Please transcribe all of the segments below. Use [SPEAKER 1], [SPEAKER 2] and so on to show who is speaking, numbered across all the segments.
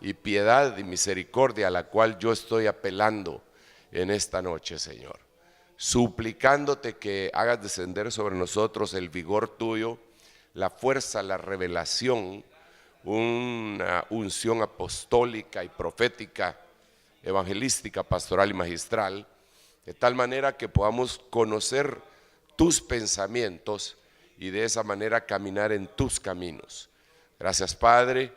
[SPEAKER 1] y piedad y misericordia a la cual yo estoy apelando en esta noche, Señor. Suplicándote que hagas descender sobre nosotros el vigor tuyo, la fuerza, la revelación, una unción apostólica y profética, evangelística, pastoral y magistral, de tal manera que podamos conocer tus pensamientos y de esa manera caminar en tus caminos. Gracias, Padre,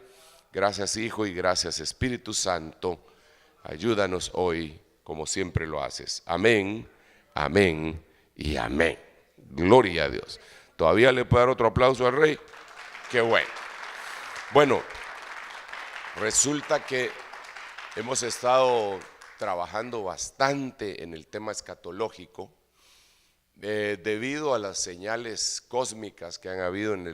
[SPEAKER 1] gracias, Hijo, y gracias, Espíritu Santo. Ayúdanos hoy como siempre lo haces. Amén, amén y amén. Gloria a Dios. ¿Todavía le puedo dar otro aplauso al Rey? Qué bueno. Bueno, resulta que hemos estado trabajando bastante en el tema escatológico debido a las señales cósmicas que han habido en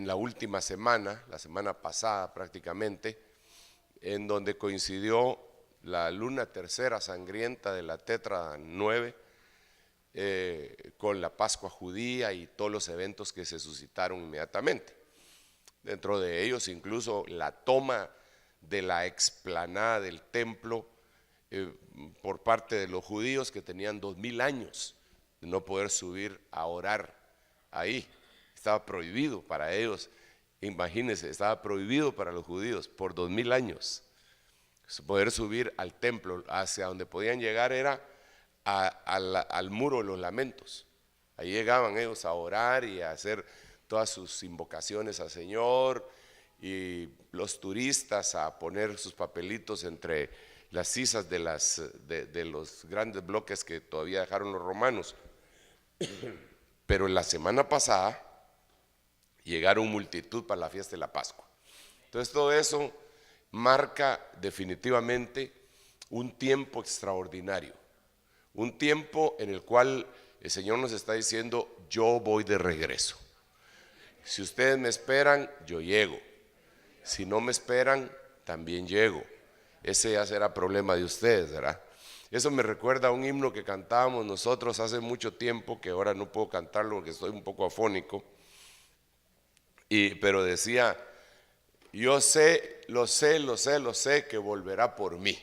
[SPEAKER 1] la última semana, la semana pasada prácticamente, en donde coincidió la luna tercera sangrienta de la Tetra 9 con la Pascua judía y todos los eventos que se suscitaron inmediatamente. Dentro de ellos incluso la toma de la explanada del templo por parte de los judíos que tenían 2000 años de no poder subir a orar ahí. Estaba prohibido para ellos, imagínense, estaba prohibido para los judíos por 2000 años poder subir al templo. Hacia donde podían llegar era al muro de los lamentos. Ahí llegaban ellos a orar y a hacer todas sus invocaciones al Señor, y los turistas a poner sus papelitos entre las sisas de los grandes bloques que todavía dejaron los romanos. Pero la semana pasada llegaron multitud para la fiesta de la Pascua. Entonces todo eso marca definitivamente un tiempo extraordinario, un tiempo en el cual el Señor nos está diciendo: yo voy de regreso. Si ustedes me esperan, yo llego. Si no me esperan, también llego. Ese ya será problema de ustedes, ¿verdad? Eso me recuerda a un himno que cantábamos nosotros hace mucho tiempo, que ahora no puedo cantarlo porque estoy un poco afónico, pero decía: yo sé, lo sé que volverá por mí,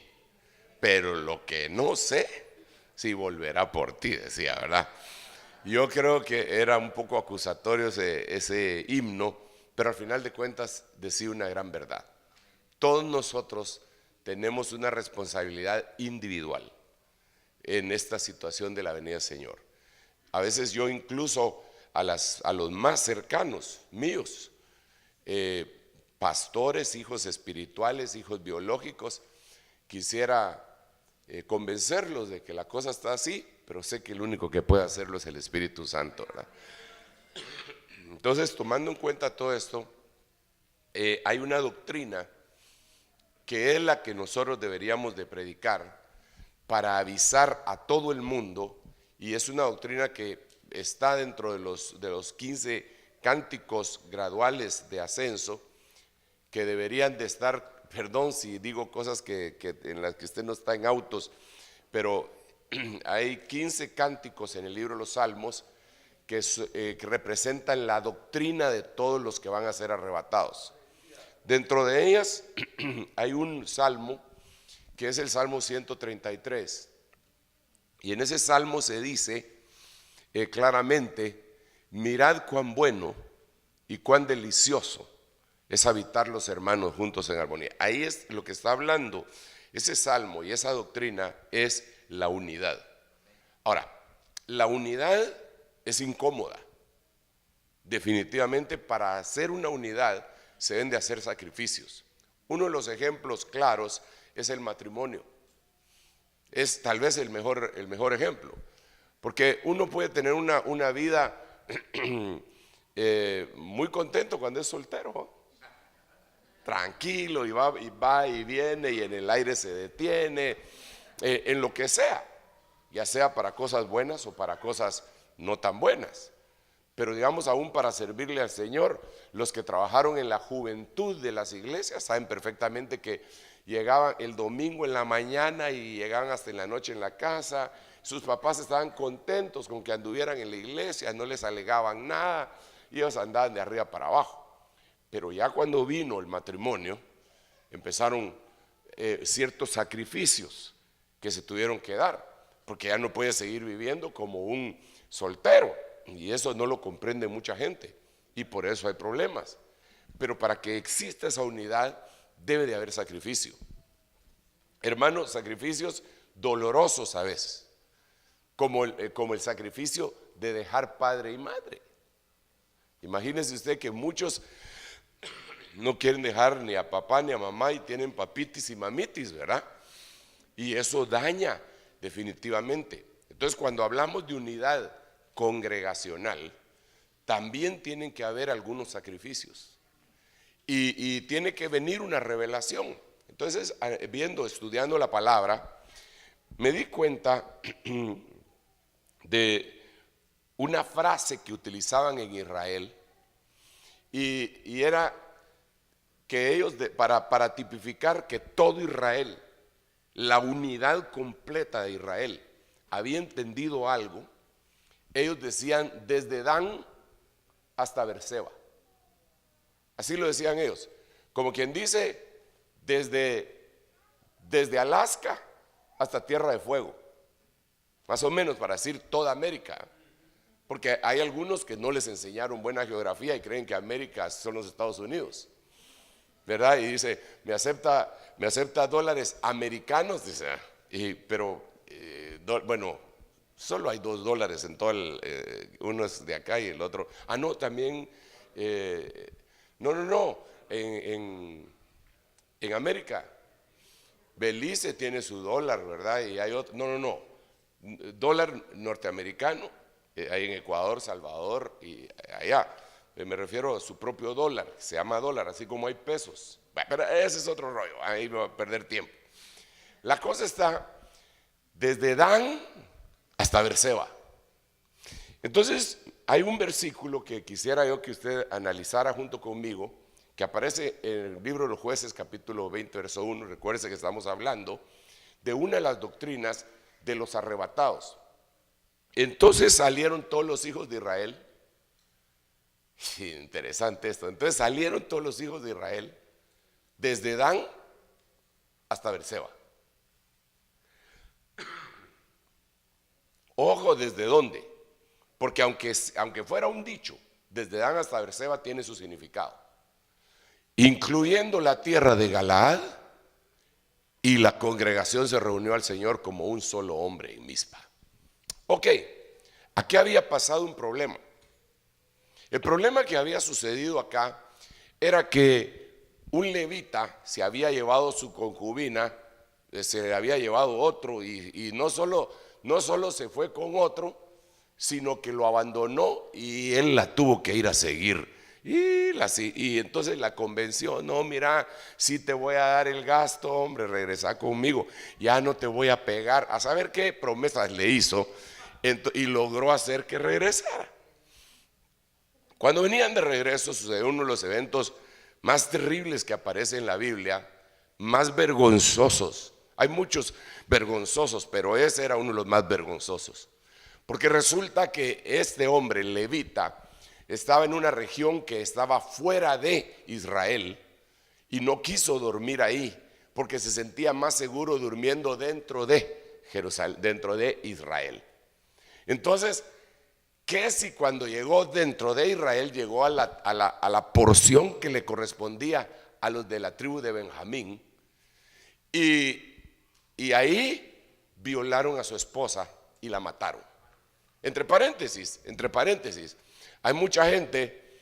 [SPEAKER 1] pero lo que no sé, si volverá por ti, decía, ¿verdad? Yo creo que era un poco acusatorio ese himno, pero al final de cuentas decía una gran verdad. Todos nosotros tenemos una responsabilidad individual en esta situación de la venida del Señor. A veces yo incluso a los más cercanos míos, pastores, hijos espirituales, hijos biológicos, quisiera convencerlos de que la cosa está así, pero sé que el único que puede hacerlo es el Espíritu Santo, ¿verdad? Entonces, tomando en cuenta todo esto, hay una doctrina que es la que nosotros deberíamos de predicar para avisar a todo el mundo, y es una doctrina que está dentro de los 15 cánticos graduales de ascenso, que deberían de estar, perdón si digo cosas en las que usted no está en autos, pero hay 15 cánticos en el libro de los Salmos que representan la doctrina de todos los que van a ser arrebatados. Dentro de ellas hay un salmo que es el Salmo 133, y en ese salmo se dice claramente: mirad cuán bueno y cuán delicioso es habitar los hermanos juntos en armonía. Ahí es lo que está hablando ese salmo, y esa doctrina es la unidad. Ahora, la unidad es incómoda. Definitivamente, para hacer una unidad se deben de hacer sacrificios. Uno de los ejemplos claros es el matrimonio. Es tal vez el mejor ejemplo, porque uno puede tener una vida muy contento cuando es soltero, ¿no? Tranquilo, y va y viene, y en el aire se detiene, en lo que sea, ya sea para cosas buenas o para cosas no tan buenas. Pero digamos, aún para servirle al Señor, los que trabajaron en la juventud de las iglesias saben perfectamente que llegaban el domingo en la mañana y llegaban hasta en la noche en la casa. Sus papás estaban contentos con que anduvieran en la iglesia, no les alegaban nada, y ellos andaban de arriba para abajo. Pero ya cuando vino el matrimonio, empezaron ciertos sacrificios que se tuvieron que dar, porque ya no puede seguir viviendo como un soltero, y eso no lo comprende mucha gente, y por eso hay problemas. Pero para que exista esa unidad debe de haber sacrificio. Hermanos, sacrificios dolorosos a veces, como el sacrificio de dejar padre y madre. Imagínese usted que muchos no quieren dejar ni a papá ni a mamá y tienen papitis y mamitis, ¿verdad? Y eso daña definitivamente. Entonces, cuando hablamos de unidad congregacional, también tienen que haber algunos sacrificios y tiene que venir una revelación. Entonces, estudiando la palabra, me di cuenta de una frase que utilizaban en Israel, y era que ellos, para tipificar que todo Israel, la unidad completa de Israel, había entendido algo, ellos decían desde Dan hasta Berseba. Así lo decían ellos, como quien dice desde Alaska hasta Tierra de Fuego, más o menos, para decir toda América, porque hay algunos que no les enseñaron buena geografía y creen que América son los Estados Unidos, ¿verdad? Y dice, me acepta dólares americanos, dice, pero bueno, solo hay $2 en todo uno es de acá y el otro, no, también, no, en América, Belice tiene su dólar, ¿verdad? Y hay otro, no, dólar norteamericano, hay en Ecuador, Salvador y allá. Me refiero a su propio dólar, se llama dólar, así como hay pesos. Pero ese es otro rollo, ahí me va a perder tiempo. La cosa está desde Dan hasta Berseba. Entonces, hay un versículo que quisiera yo que usted analizara junto conmigo, que aparece en el libro de los Jueces, capítulo 20, verso 1. Recuerde que estamos hablando de una de las doctrinas de los arrebatados. Entonces salieron todos los hijos de Israel. Interesante esto. Entonces salieron todos los hijos de Israel desde Dan hasta Berseba. Ojo, ¿desde dónde? Porque aunque fuera un dicho, desde Dan hasta Berseba tiene su significado, incluyendo la tierra de Galaad, y la congregación se reunió al Señor como un solo hombre en Mizpa. Ok, aquí había pasado un problema. El problema que había sucedido acá era que un levita se había llevado su concubina, se había llevado otro, y no solo se fue con otro, sino que lo abandonó y él la tuvo que ir a seguir. Y entonces la convenció, no, mira, sí te voy a dar el gasto, hombre, regresa conmigo, ya no te voy a pegar. A saber qué promesas le hizo, y logró hacer que regresara. Cuando venían de regreso sucedió uno de los eventos más terribles que aparece en la Biblia, más vergonzosos. Hay muchos vergonzosos, pero ese era uno de los más vergonzosos. Porque resulta que este hombre, levita, estaba en una región que estaba fuera de Israel y no quiso dormir ahí porque se sentía más seguro durmiendo dentro de Jerusalén, dentro de Israel. Entonces, ¿qué si cuando llegó dentro de Israel llegó a la porción que le correspondía a los de la tribu de Benjamín, y ahí violaron a su esposa y la mataron? Entre paréntesis, hay mucha gente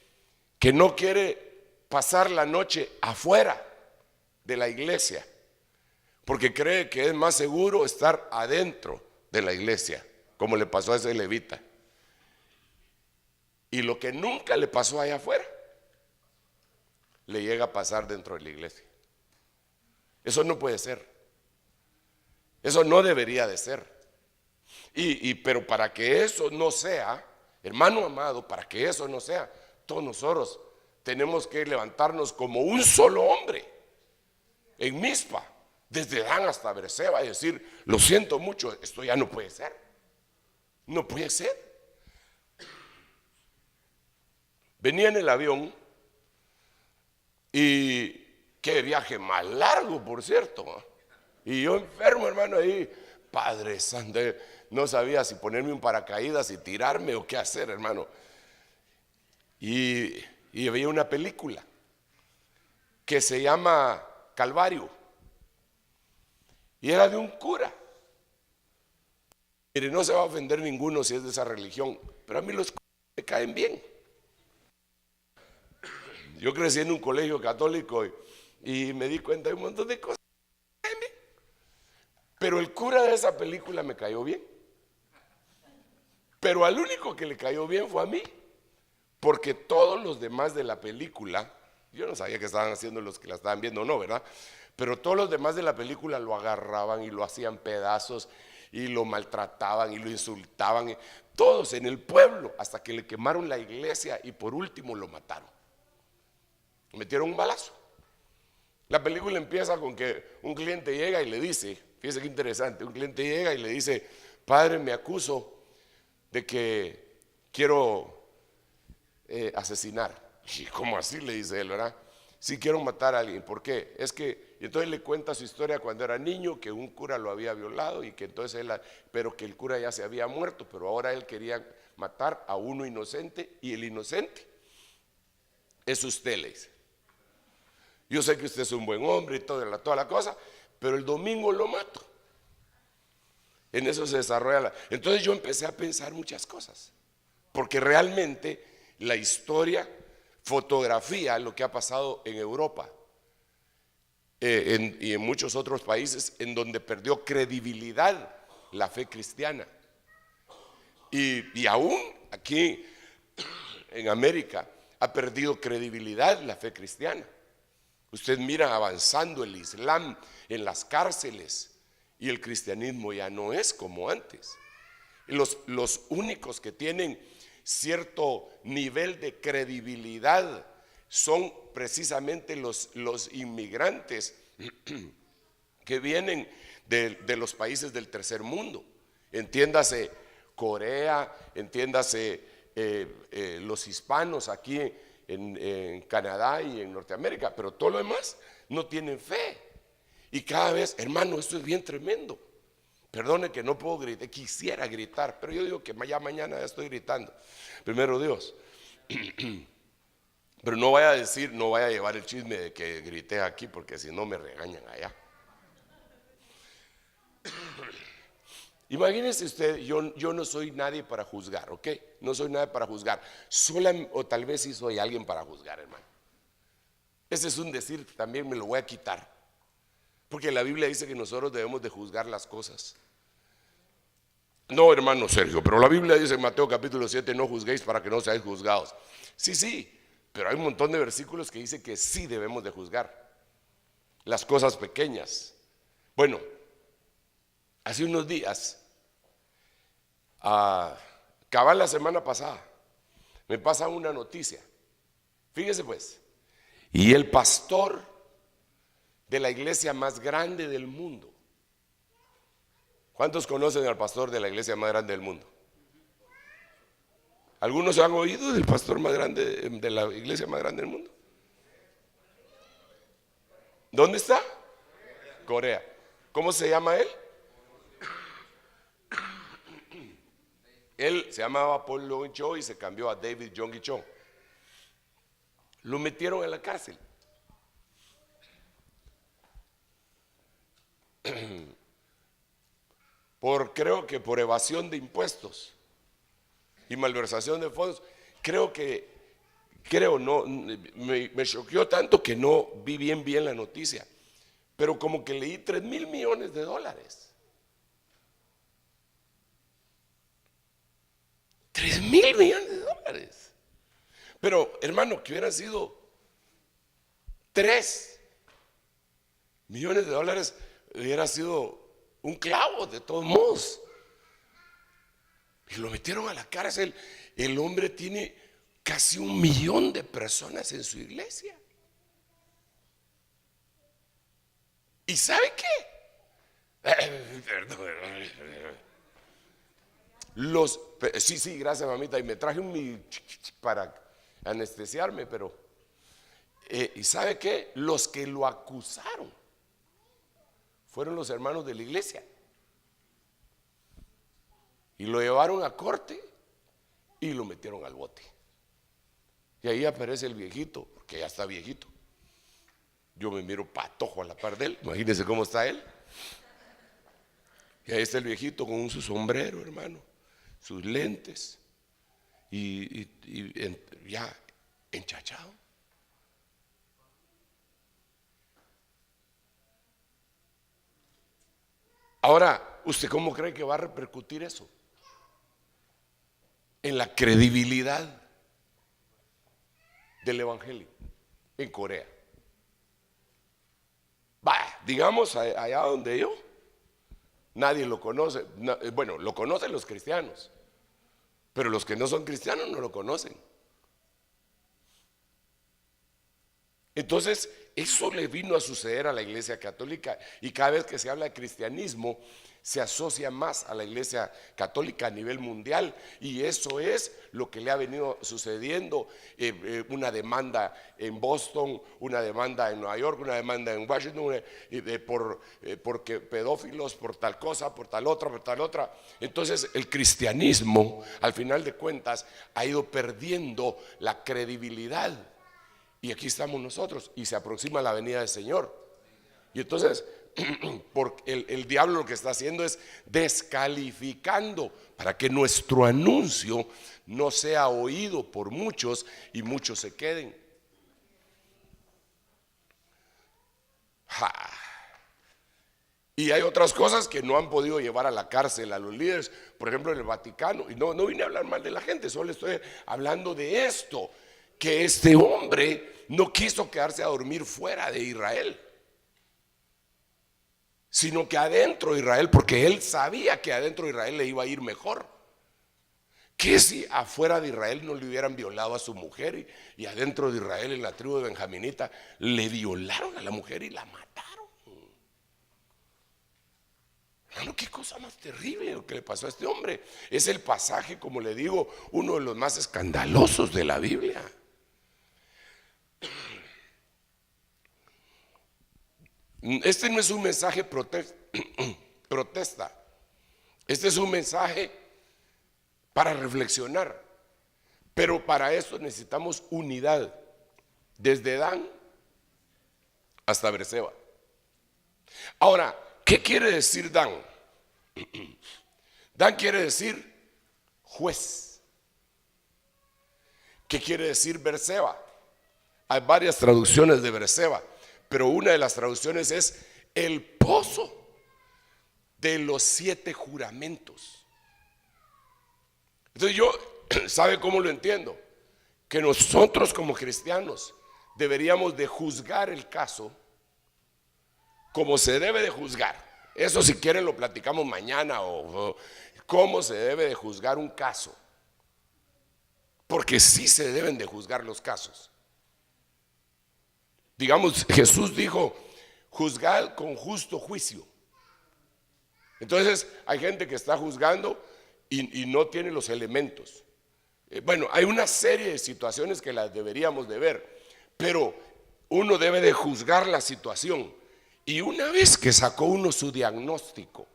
[SPEAKER 1] que no quiere pasar la noche afuera de la iglesia porque cree que es más seguro estar adentro de la iglesia, como le pasó a ese levita. Y lo que nunca le pasó allá afuera, le llega a pasar dentro de la iglesia. Eso no puede ser. Eso no debería de ser. Pero para que eso no sea, hermano amado, para que eso no sea, todos nosotros tenemos que levantarnos como un solo hombre en Mizpa, desde Dan hasta Berseba, y decir, lo siento mucho, esto ya no puede ser. No puede ser. Venía en el avión Y qué viaje más largo, por cierto. Y yo enfermo, hermano, ahí, Padre Santo, no sabía si ponerme un paracaídas y tirarme o qué hacer, hermano. Y veía una película que se llama Calvario, y era de un cura. Mire, no se va a ofender ninguno si es de esa religión, pero a mí los curas me caen bien. Yo crecí en un colegio católico y me di cuenta de un montón de cosas, pero el cura de esa película me cayó bien. Pero al único que le cayó bien fue a mí, porque todos los demás de la película, yo no sabía qué estaban haciendo los que la estaban viendo o no, ¿verdad? Pero todos los demás de la película lo agarraban y lo hacían pedazos y lo maltrataban y lo insultaban, todos en el pueblo, hasta que le quemaron la iglesia y por último lo mataron. Metieron un balazo. La película empieza con que un cliente llega y le dice, fíjese qué interesante, un cliente llega y le dice: padre, me acuso de que quiero asesinar. ¿Y cómo así? Le dice él, ¿verdad? Sí, quiero matar a alguien. ¿Por qué? Es que, y entonces le cuenta su historia cuando era niño, que un cura lo había violado y que entonces él, pero que el cura ya se había muerto, pero ahora él quería matar a uno inocente, y el inocente es usted, le dice. Yo sé que usted es un buen hombre y toda la cosa, pero el domingo lo mato. En eso se desarrolla Entonces yo empecé a pensar muchas cosas, porque realmente la historia fotografía lo que ha pasado en Europa y en muchos otros países en donde perdió credibilidad la fe cristiana. Y aún aquí en América ha perdido credibilidad la fe cristiana. Usted mira avanzando el Islam en las cárceles y el cristianismo ya no es como antes. Los únicos que tienen cierto nivel de credibilidad son precisamente los inmigrantes que vienen de los países del tercer mundo. Entiéndase Corea, entiéndase los hispanos aquí en Canadá y en Norteamérica, pero todo lo demás no tienen fe. Y cada vez, hermano, esto es bien tremendo. Perdone que no puedo gritar, quisiera gritar, pero yo digo que ya mañana ya estoy gritando. Primero Dios. Pero no vaya a decir, no vaya a llevar el chisme de que grité aquí, porque si no me regañan allá. Imagínese usted, yo no soy nadie para juzgar, ¿ok? No soy nadie para juzgar. O tal vez sí soy alguien para juzgar, hermano. Ese es un decir, también me lo voy a quitar. Porque la Biblia dice que nosotros debemos de juzgar las cosas. No, hermano Sergio, pero la Biblia dice en Mateo capítulo 7, no juzguéis para que no seáis juzgados. Sí, pero hay un montón de versículos que dice que sí debemos de juzgar las cosas pequeñas. Bueno, hace unos días, cabal la semana pasada, me pasa una noticia. Fíjese pues, y el pastor de la iglesia más grande del mundo. ¿Cuántos conocen al pastor de la iglesia más grande del mundo? ¿Algunos han oído del pastor más grande de la iglesia más grande del mundo? ¿Dónde está? Corea. ¿Cómo se llama él? Él se llamaba Paul Logan Cho y se cambió a David Yonggi Cho. Lo metieron en la cárcel. Creo que por evasión de impuestos y malversación de fondos. Me choqueó tanto que no vi bien la noticia, pero como que leí 3,000 millones de dólares. 3,000 millones de dólares. Pero hermano, que hubieran sido 3 millones de dólares, hubiera sido un clavo de todos modos. Y lo metieron a la cárcel. El hombre tiene casi 1 millón de personas en su iglesia. ¿Y sabe qué? Sí, gracias mamita. Y me traje un para anestesiarme, pero ¿Y sabe qué? Los que lo acusaron fueron los hermanos de la iglesia. Y lo llevaron a corte y lo metieron al bote. Y ahí aparece el viejito, porque ya está viejito. Yo me miro patojo a la par de él. Imagínense cómo está él. Y ahí está el viejito con su sombrero, hermano, sus lentes y ya enchachado. Ahora, ¿usted cómo cree que va a repercutir eso? En la credibilidad del evangelio en Corea. Digamos allá donde yo, nadie lo conoce. Bueno, lo conocen los cristianos, pero los que no son cristianos no lo conocen. Entonces, eso le vino a suceder a la Iglesia Católica, y cada vez que se habla de cristianismo se asocia más a la Iglesia Católica a nivel mundial, y eso es lo que le ha venido sucediendo. Una demanda en Boston, una demanda en Nueva York, una demanda en Washington, porque pedófilos, por tal cosa, por tal otra. Entonces el cristianismo, al final de cuentas, ha ido perdiendo la credibilidad. Y aquí estamos nosotros, y se aproxima la venida del Señor. Y entonces porque el diablo lo que está haciendo es descalificando para que nuestro anuncio no sea oído por muchos y muchos se queden. Y hay otras cosas que no han podido llevar a la cárcel a los líderes, por ejemplo en el Vaticano. Y no vine a hablar mal de la gente, solo estoy hablando de esto, que este hombre no quiso quedarse a dormir fuera de Israel, sino que adentro de Israel, porque él sabía que adentro de Israel le iba a ir mejor. ¿Qué si afuera de Israel no le hubieran violado a su mujer y adentro de Israel, en la tribu de Benjaminita, le violaron a la mujer y la mataron? Hermano, qué cosa más terrible lo que le pasó a este hombre. Es el pasaje, como le digo, uno de los más escandalosos de la Biblia. Este no es un mensaje protesta. Este es un mensaje para reflexionar. Pero para eso necesitamos unidad, desde Dan hasta Berseba. Ahora, ¿qué quiere decir Dan? Dan quiere decir juez. ¿Qué quiere decir Berseba? Hay varias traducciones de Berseba, pero una de las traducciones es el pozo de los 7 juramentos. Entonces yo, ¿sabe cómo lo entiendo? Que nosotros como cristianos deberíamos de juzgar el caso como se debe de juzgar. Eso, si quieren, lo platicamos mañana, o cómo se debe de juzgar un caso, porque sí se deben de juzgar los casos. Digamos, Jesús dijo: juzgad con justo juicio. Entonces hay gente que está juzgando y no tiene los elementos. Bueno, hay una serie de situaciones que las deberíamos de ver, pero uno debe de juzgar la situación. Y una vez que sacó uno su diagnóstico,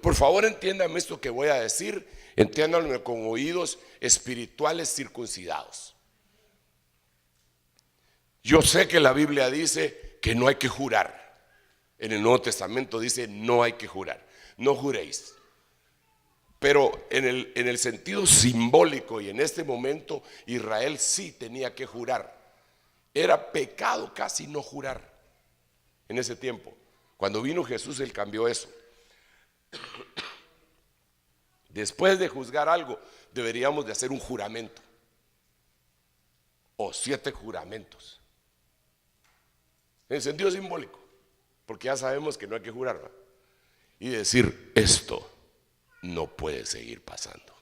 [SPEAKER 1] por favor, entiéndame esto que voy a decir, entiéndanlo con oídos espirituales circuncidados. Yo sé que la Biblia dice que no hay que jurar. En el Nuevo Testamento dice: no hay que jurar, no juréis. Pero en el sentido simbólico, y en este momento Israel sí tenía que jurar. Era pecado casi no jurar en ese tiempo. Cuando vino Jesús, él cambió eso. Después de juzgar algo, deberíamos de hacer un juramento, o 7 juramentos, en el sentido simbólico, porque ya sabemos que no hay que jurar, ¿no? Y decir: esto no puede seguir pasando.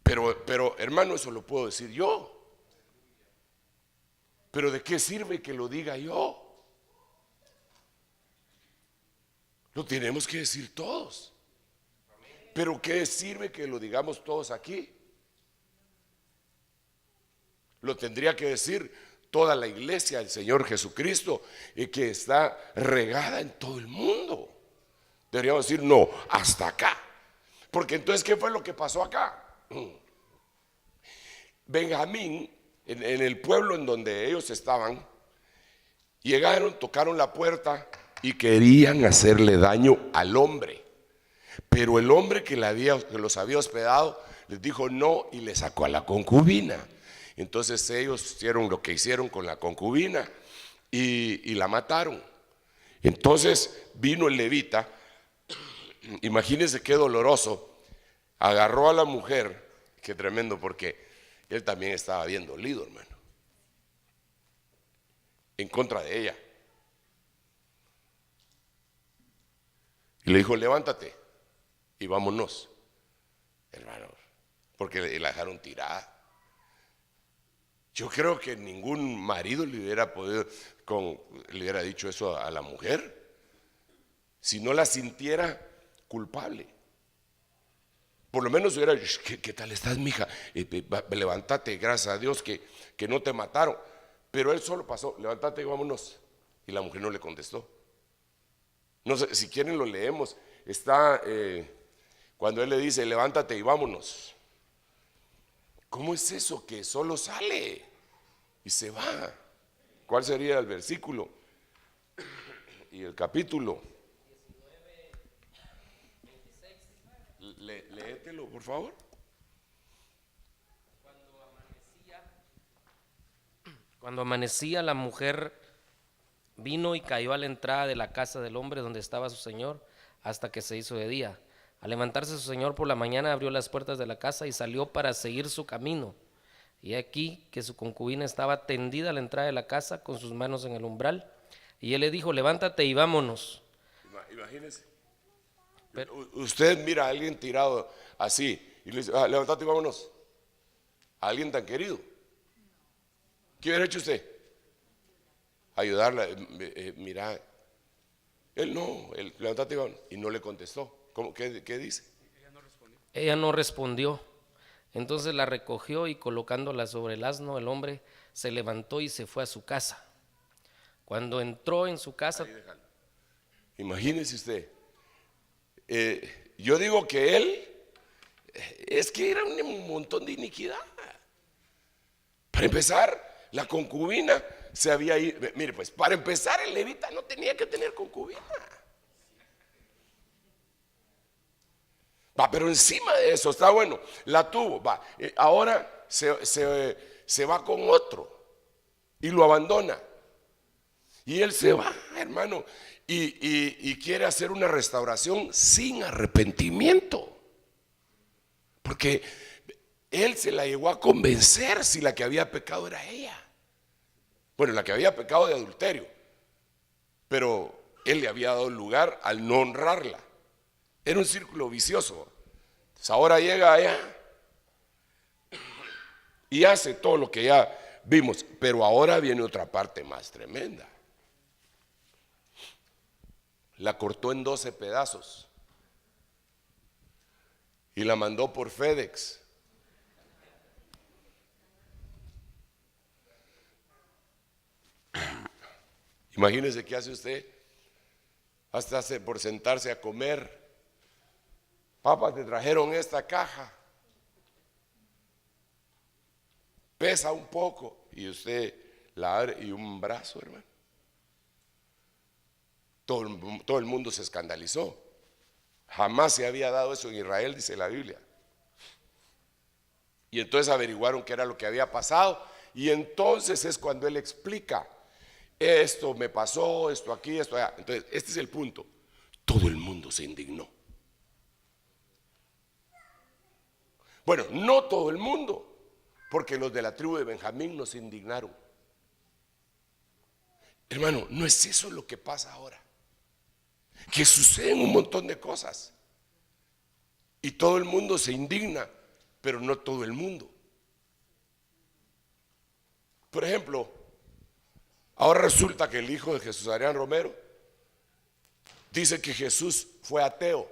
[SPEAKER 1] Pero hermano, eso lo puedo decir yo. Pero ¿de qué sirve que lo diga yo? Lo tenemos que decir todos. Pero ¿qué sirve que lo digamos todos aquí? lo tendría que decir toda la iglesia del Señor Jesucristo, que está regada en todo el mundo. Deberíamos decir, no, hasta acá. Porque entonces, ¿qué fue lo que pasó acá? Benjamín, en el pueblo en donde ellos estaban, llegaron, tocaron la puerta y querían hacerle daño al hombre. Pero el hombre que los había hospedado les dijo no y le sacó a la concubina. Entonces ellos hicieron lo que hicieron con la concubina y la mataron. Entonces vino el levita, imagínense qué doloroso, agarró a la mujer, qué tremendo, porque él también estaba bien dolido, hermano, en contra de ella. Y le dijo, levántate y vámonos, hermano, porque la dejaron tirada. Yo creo que ningún marido le hubiera dicho eso a la mujer, si no la sintiera culpable. Por lo menos hubiera dicho, ¿qué tal estás, mija? Levántate, gracias a Dios que no te mataron. Pero él solo pasó, levántate y vámonos. Y la mujer no le contestó. No sé, si quieren lo leemos. Está cuando él le dice, levántate y vámonos. ¿Cómo es eso que solo sale y se va? ¿Cuál sería el versículo y el capítulo? 19, 26. Léetelo, por favor.
[SPEAKER 2] Cuando amanecía, la mujer vino y cayó a la entrada de la casa del hombre donde estaba su señor hasta que se hizo de día. Al levantarse su señor por la mañana, abrió las puertas de la casa y salió para seguir su camino. Y aquí que su concubina estaba tendida a la entrada de la casa con sus manos en el umbral. Y él le dijo, levántate y vámonos.
[SPEAKER 1] Imagínese. Usted mira a alguien tirado así y le dice, levántate y vámonos. A alguien tan querido. ¿Qué hubiera hecho usted? Ayudarla. Mira, él no, levántate y vámonos. Y no le contestó. ¿Qué dice?
[SPEAKER 2] Ella no respondió. Entonces la recogió y colocándola sobre el asno, el hombre se levantó y se fue a su casa. Cuando entró en su casa,
[SPEAKER 1] imagínese usted, yo digo que él, es que era un montón de iniquidad. Para empezar, la concubina se había ido. Mire, pues para empezar, el levita no tenía que tener concubina. Pero encima de eso, está bueno, la tuvo, ahora se va con otro y lo abandona. Y él se va, hermano, y quiere hacer una restauración sin arrepentimiento. Porque él se la llegó a convencer si la que había pecado era ella. Bueno, la que había pecado de adulterio. Pero él le había dado lugar al no honrarla. Era un círculo vicioso. Entonces ahora llega allá y hace todo lo que ya vimos. Pero ahora viene otra parte más tremenda. La cortó en 12 pedazos y la mandó por FedEx. Imagínese qué hace usted hasta por sentarse a comer. Papá, te trajeron esta caja, pesa un poco, y usted la abre y un brazo, hermano. Todo el mundo se escandalizó. Jamás se había dado eso en Israel, dice la Biblia. Y entonces averiguaron qué era lo que había pasado, y entonces es cuando él explica, esto me pasó, esto aquí, esto allá. Entonces este es el punto. Todo el mundo se indignó. Bueno, no todo el mundo, porque los de la tribu de Benjamín no se indignaron. Hermano, no es eso lo que pasa ahora. Que suceden un montón de cosas y todo el mundo se indigna, pero no todo el mundo. Por ejemplo, ahora resulta que el hijo de Jesús Adrián Romero dice que Jesús fue ateo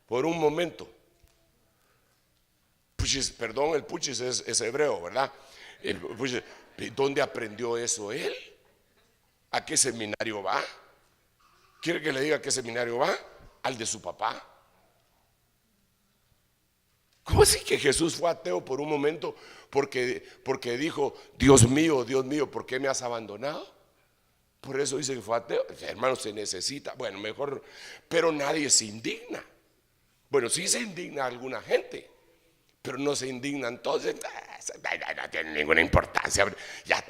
[SPEAKER 1] por un momento. Puchis, perdón, el puchis es hebreo, ¿verdad? Pues, ¿dónde aprendió eso él? ¿A qué seminario va? ¿Quiere que le diga a qué seminario va? Al de su papá. ¿Cómo así que Jesús fue ateo por un momento porque dijo, Dios mío, ¿por qué me has abandonado? Por eso dice que fue ateo. Hermano, se necesita, bueno, mejor, pero nadie se indigna. Bueno, sí se indigna alguna gente, pero no se indignan todos. No tiene ninguna importancia. Ya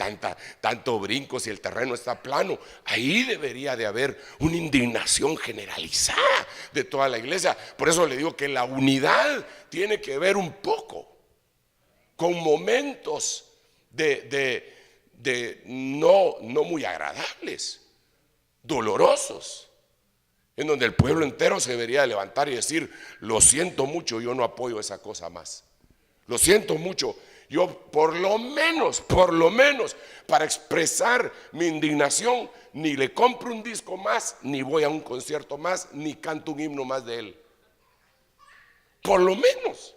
[SPEAKER 1] tanto brinco si el terreno está plano. Ahí debería de haber una indignación generalizada de toda la iglesia. Por eso le digo que la unidad tiene que ver un poco con momentos de no muy agradables, dolorosos, en donde el pueblo entero se debería de levantar y decir: lo siento mucho, yo no apoyo esa cosa más. Lo siento mucho, yo por lo menos, para expresar mi indignación, ni le compro un disco más, ni voy a un concierto más, ni canto un himno más de él. Por lo menos.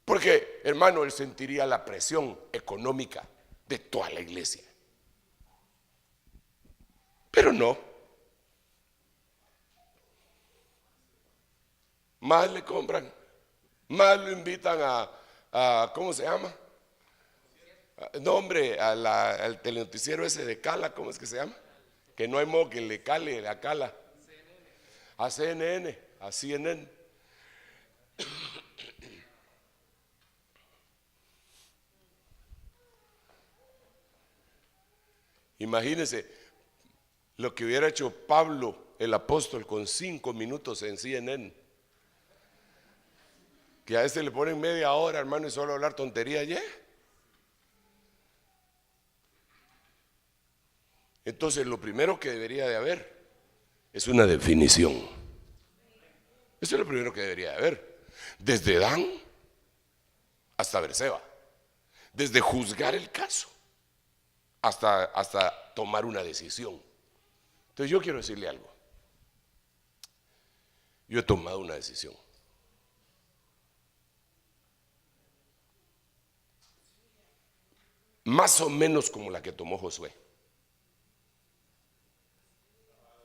[SPEAKER 1] Porque, hermano, él sentiría la presión económica de toda la iglesia. Pero no. Más le compran, más lo invitan a ¿cómo se llama? No, hombre, al telenoticiero ese de Cala, ¿cómo es que se llama? Que no hay modo que le cale a Cala. A CNN, a CNN. Imagínense lo que hubiera hecho Pablo, el apóstol, con 5 minutos en CNN. Que a este le ponen media hora, hermano, y solo hablar tontería ya. Entonces, lo primero que debería de haber es una definición. Eso es lo primero que debería de haber. Desde Dan hasta Berseba. Desde juzgar el caso hasta tomar una decisión. Entonces, yo quiero decirle algo. Yo he tomado una decisión. Más o menos como la que tomó Josué.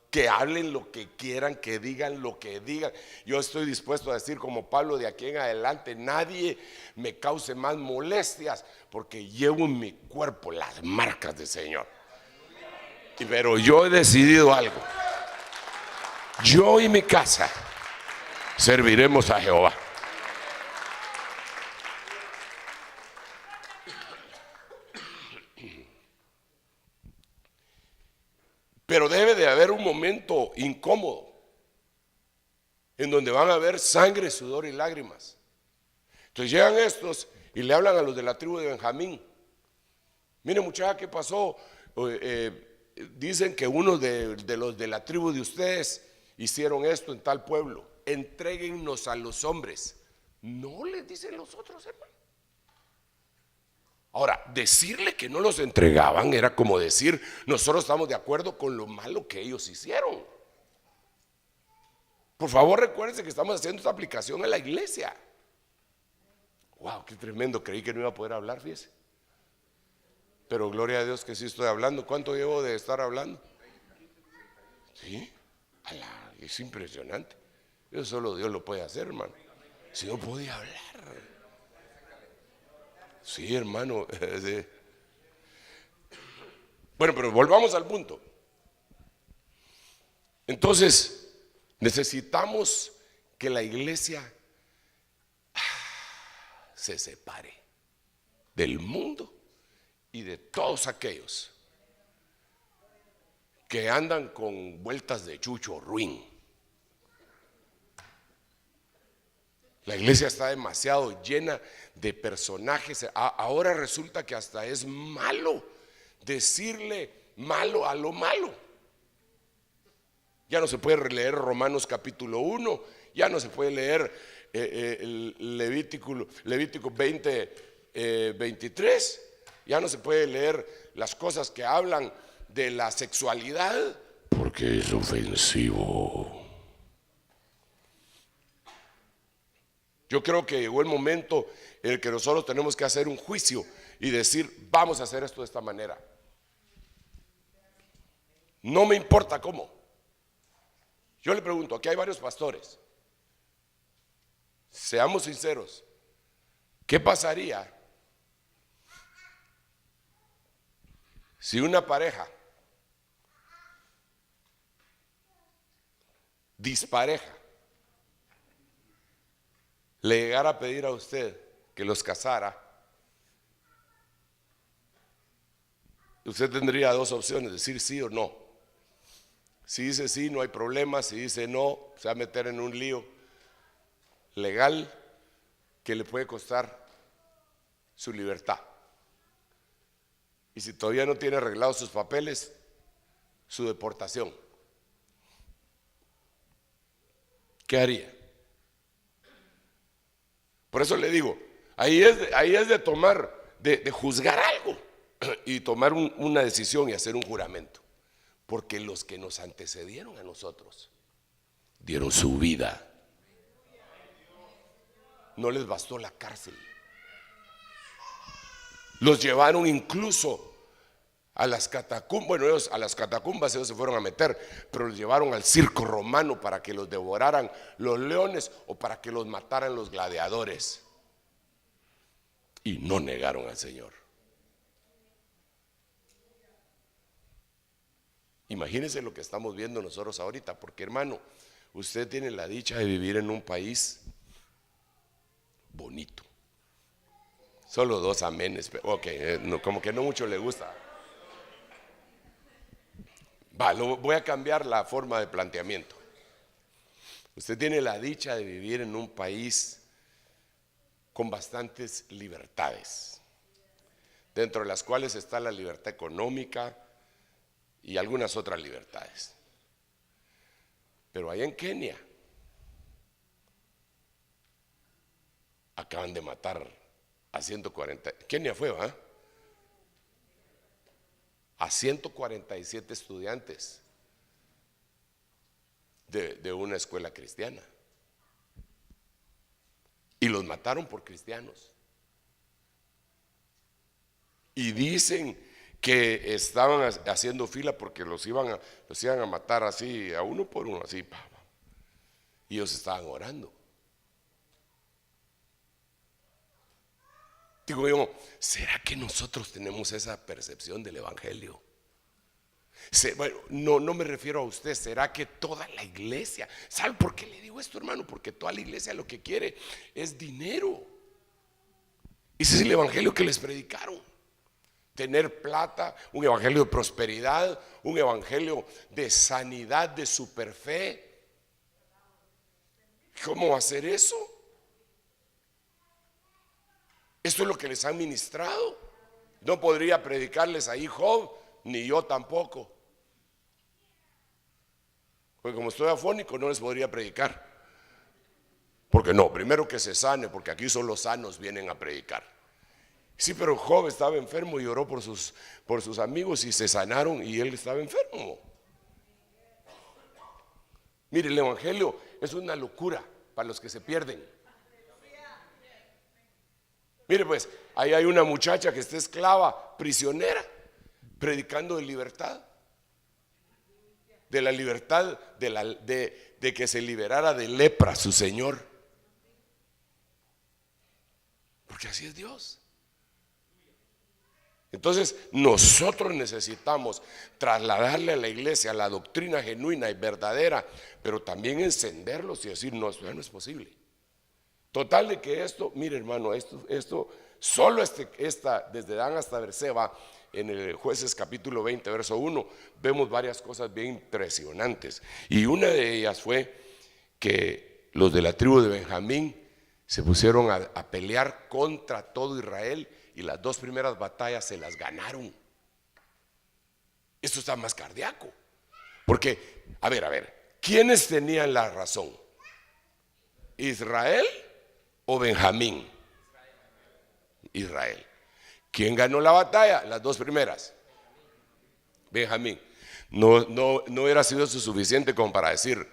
[SPEAKER 1] Que hablen lo que quieran, que digan lo que digan. Yo estoy dispuesto a decir como Pablo: de aquí en adelante nadie me cause más molestias, porque llevo en mi cuerpo las marcas del Señor. Pero yo he decidido algo: yo y mi casa serviremos a Jehová. Pero debe de haber un momento incómodo en donde van a haber sangre, sudor y lágrimas. Entonces llegan estos y le hablan a los de la tribu de Benjamín: mire, muchacha, ¿qué pasó? Dicen que unos de los de la tribu de ustedes hicieron esto en tal pueblo. Entréguennos a los hombres. No les dicen los otros, hermano. Ahora, decirle que no los entregaban era como decir: nosotros estamos de acuerdo con lo malo que ellos hicieron. Por favor, recuérdense que estamos haciendo esta aplicación a la iglesia. Wow, qué tremendo, creí que no iba a poder hablar, fíjese. Pero gloria a Dios que sí estoy hablando. ¿Cuánto llevo de estar hablando? Sí, es impresionante. Eso solo Dios lo puede hacer, hermano. Si no podía hablar. Sí, hermano. Sí. Bueno, pero volvamos al punto. Entonces, necesitamos que la iglesia se separe del mundo y de todos aquellos que andan con vueltas de chucho ruin. La iglesia está demasiado llena de personajes. Ahora resulta que hasta es malo decirle malo a lo malo. Ya no se puede leer Romanos capítulo 1, ya no se puede leer el Levítico 20, 23, ya no se puede leer las cosas que hablan de la sexualidad, porque es ofensivo. Yo creo que llegó el momento en el que nosotros tenemos que hacer un juicio y decir, vamos a hacer esto de esta manera. No me importa cómo. Yo le pregunto, aquí hay varios pastores. Seamos sinceros, ¿qué pasaría si una pareja dispareja le llegara a pedir a usted que los casara? Usted tendría dos opciones, decir sí o no. Si dice sí, no hay problema. Si dice no, se va a meter en un lío legal que le puede costar su libertad. Y si todavía no tiene arreglados sus papeles, su deportación. ¿Qué haría? Por eso le digo, ahí es de tomar, de juzgar algo y tomar una decisión y hacer un juramento. Porque los que nos antecedieron a nosotros dieron su vida. No les bastó la cárcel. Los llevaron incluso a las catacumbas. Bueno, ellos a las catacumbas ellos se fueron a meter, pero los llevaron al circo romano para que los devoraran los leones o para que los mataran los gladiadores. Y no negaron al Señor. Imagínense lo que estamos viendo nosotros ahorita, porque hermano, usted tiene la dicha de vivir en un país bonito. Solo dos amenes, ok, no, como que no mucho le gusta. Voy a cambiar la forma de planteamiento. Usted tiene la dicha de vivir en un país con bastantes libertades, dentro de las cuales está la libertad económica y algunas otras libertades. Pero allá en Kenia acaban de matar a 140, Kenia fue, ¿va? A 147 estudiantes de una escuela cristiana. Y los mataron por cristianos. Y dicen que estaban haciendo fila porque los iban a matar así, a uno por uno, así. Y ellos estaban orando. Digo yo, ¿será que nosotros tenemos esa percepción del evangelio? Bueno, no me refiero a usted, ¿será que toda la iglesia? ¿Sabe por qué le digo esto, hermano? Porque toda la iglesia lo que quiere es dinero. Ese es el evangelio que les predicaron. Tener plata, un evangelio de prosperidad, un evangelio de sanidad, de superfe. ¿Cómo hacer eso? Esto es lo que les han ministrado. No podría predicarles ahí Job, ni yo tampoco. Porque como estoy afónico no les podría predicar. Porque no, primero que se sane, porque aquí solo los sanos vienen a predicar. Sí, pero Job estaba enfermo y oró por sus amigos y se sanaron y él estaba enfermo. Mire, el evangelio es una locura para los que se pierden. Mire pues, ahí hay una muchacha que está esclava, prisionera, predicando de libertad. De la libertad de que se liberara de lepra su Señor. Porque así es Dios. Entonces nosotros necesitamos trasladarle a la iglesia la doctrina genuina y verdadera, pero también encenderlos y decir, no, esto ya no es posible. Total de que esto, mire hermano, esto solo desde Dan hasta Berseba, en el Jueces capítulo 20 verso 1, vemos varias cosas bien impresionantes. Y una de ellas fue que los de la tribu de Benjamín se pusieron a pelear contra todo Israel y las dos primeras batallas se las ganaron. Esto está más cardíaco. Porque, a ver, ¿quiénes tenían la razón? ¿Israel o Benjamín? Israel. ¿Quién ganó la batalla? Las dos primeras. Benjamín. No hubiera sido eso suficiente como para decir,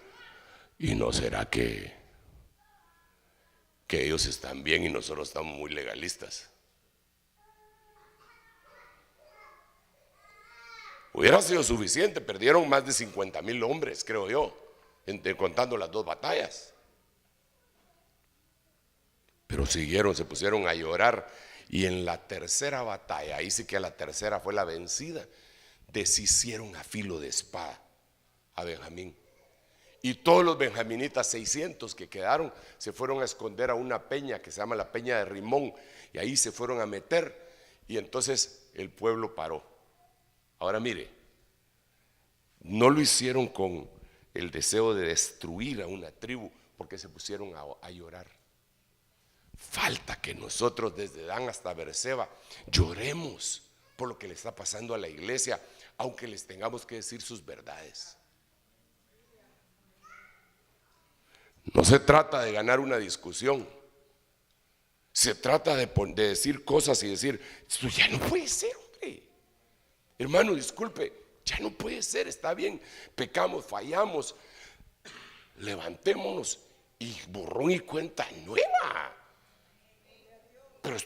[SPEAKER 1] ¿y no será que ellos están bien y nosotros estamos muy legalistas? Hubiera sido suficiente, perdieron más de 50,000 hombres, creo yo, contando las dos batallas. Pero siguieron, se pusieron a llorar. Y en la tercera batalla, ahí sí que la tercera fue la vencida, deshicieron a filo de espada a Benjamín. Y todos los benjaminitas, 600 que quedaron, se fueron a esconder a una peña que se llama la peña de Rimón. Y ahí se fueron a meter. Y entonces el pueblo paró. Ahora mire, no lo hicieron con el deseo de destruir a una tribu, porque se pusieron a llorar. Falta que nosotros desde Dan hasta Berseba lloremos por lo que le está pasando a la iglesia, aunque les tengamos que decir sus verdades. No se trata de ganar una discusión, se trata de decir cosas y decir, esto ya no puede ser, hombre. Hermano, disculpe, ya no puede ser, está bien, pecamos, fallamos, levantémonos y borrón y cuenta nueva. Pero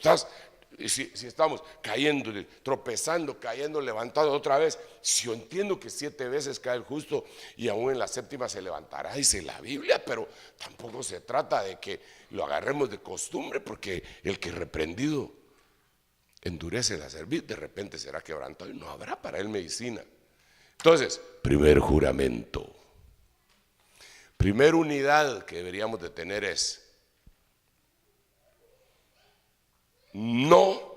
[SPEAKER 1] si estamos cayendo, tropezando, cayendo, levantando otra vez, si yo entiendo que 7 veces cae el justo y aún en la séptima se levantará, dice la Biblia, pero tampoco se trata de que lo agarremos de costumbre, porque el que reprendido endurece la cerviz, de repente será quebrantado y no habrá para él medicina. Entonces, primer juramento, primera unidad que deberíamos de tener es: no,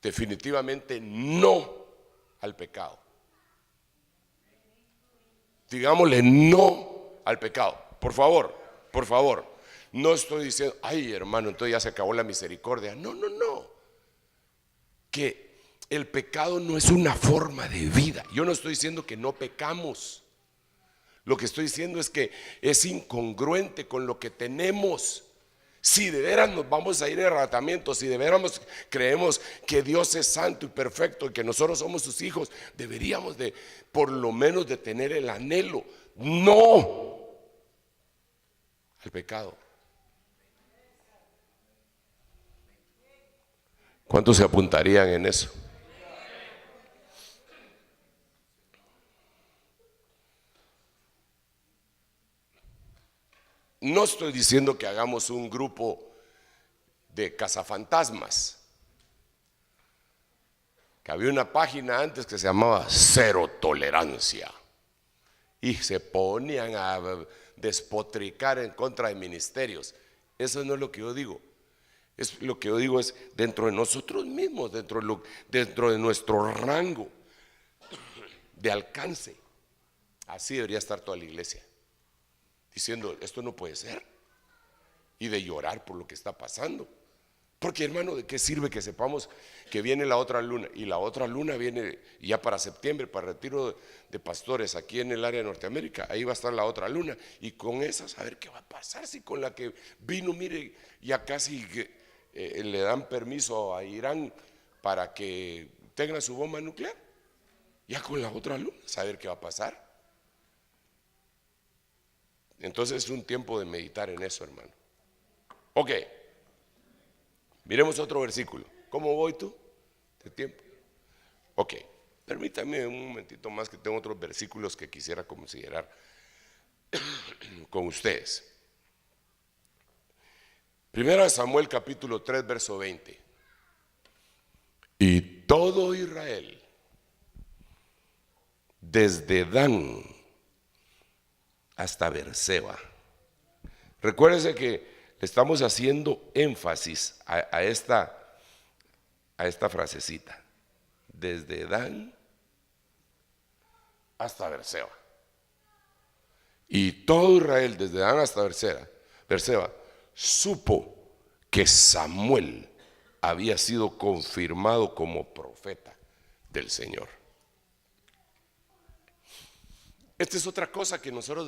[SPEAKER 1] definitivamente no al pecado. Digámosle no al pecado, por favor, por favor. No estoy diciendo, ay hermano, entonces ya se acabó la misericordia. No, no, no. Que el pecado no es una forma de vida. Yo no estoy diciendo que no pecamos. Lo que estoy diciendo es que es incongruente con lo que tenemos. Si de veras nos vamos a ir en arrebatamiento, si de veras creemos que Dios es santo y perfecto y que nosotros somos sus hijos, deberíamos de, por lo menos, de tener el anhelo, no al pecado. ¿Cuántos se apuntarían en eso? No estoy diciendo que hagamos un grupo de cazafantasmas, que había una página antes que se llamaba Cero Tolerancia y se ponían a despotricar en contra de ministerios. Eso no es lo que yo digo. Lo que yo digo es dentro de nosotros mismos, dentro de nuestro rango de alcance. Así debería estar toda la iglesia, diciendo, esto no puede ser, y de llorar por lo que está pasando. Porque hermano, ¿de qué sirve que sepamos que viene la otra luna? Y la otra luna viene ya para septiembre, para retiro de pastores aquí en el área de Norteamérica. Ahí va a estar la otra luna. Y con esa, a ver qué va a pasar. Si con la que vino, mire, ya casi le dan permiso a Irán para que tenga su bomba nuclear. Ya con la otra luna, saber qué va a pasar. Entonces es un tiempo de meditar en eso, hermano. Ok. Miremos otro versículo. ¿Cómo voy tú? ¿De tiempo? Ok, permítame un momentito más, que tengo otros versículos que quisiera considerar con ustedes. Primera de Samuel capítulo 3 verso 20. Y todo Israel, desde Dan hasta Berseba. Recuérdense que estamos haciendo énfasis a esta frasecita: desde Dan hasta Berseba. Y todo Israel, desde Dan hasta Berseba, supo que Samuel había sido confirmado como profeta del Señor. Esta es otra cosa que nosotros,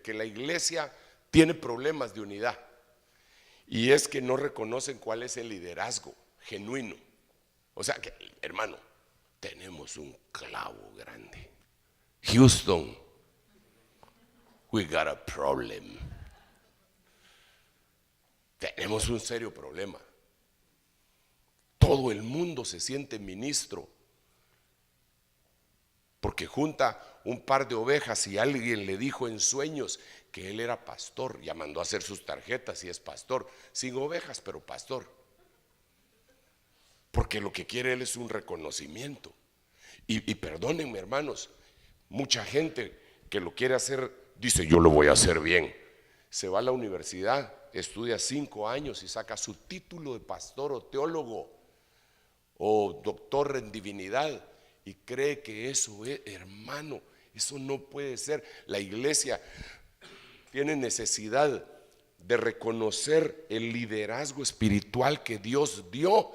[SPEAKER 1] que la iglesia tiene problemas de unidad. Y es que no reconocen cuál es el liderazgo genuino. O sea que, hermano, tenemos un clavo grande. Houston, we got a problem. Tenemos un serio problema. Todo el mundo se siente ministro porque junta un par de ovejas y alguien le dijo en sueños que él era pastor, ya mandó a hacer sus tarjetas y es pastor, sin ovejas pero pastor, porque lo que quiere él es un reconocimiento. Y perdónenme, hermanos, mucha gente que lo quiere hacer dice yo lo voy a hacer bien, se va a la universidad, estudia 5 años y saca su título de pastor o teólogo o doctor en divinidad y cree que eso es, hermano, eso no puede ser. La iglesia tiene necesidad de reconocer el liderazgo espiritual que Dios dio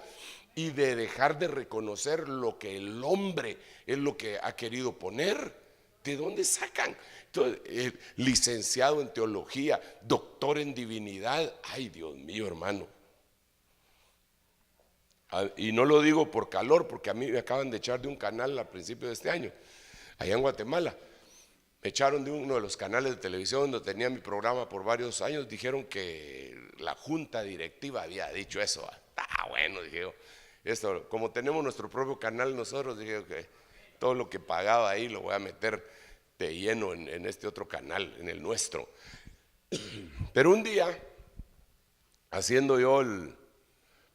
[SPEAKER 1] y de dejar de reconocer lo que el hombre es lo que ha querido poner. ¿De dónde sacan? Entonces, licenciado en teología, doctor en divinidad. Ay, Dios mío, hermano. Y no lo digo por calor, porque a mí me acaban de echar de un canal a principios de este año, allá en Guatemala. Me echaron de uno de los canales de televisión donde tenía mi programa por varios años. Dijeron que la junta directiva había dicho eso. Bueno, dije yo, esto, como tenemos nuestro propio canal nosotros, dije que todo lo que pagaba ahí lo voy a meter de lleno en este otro canal, en el nuestro. Pero un día, haciendo yo el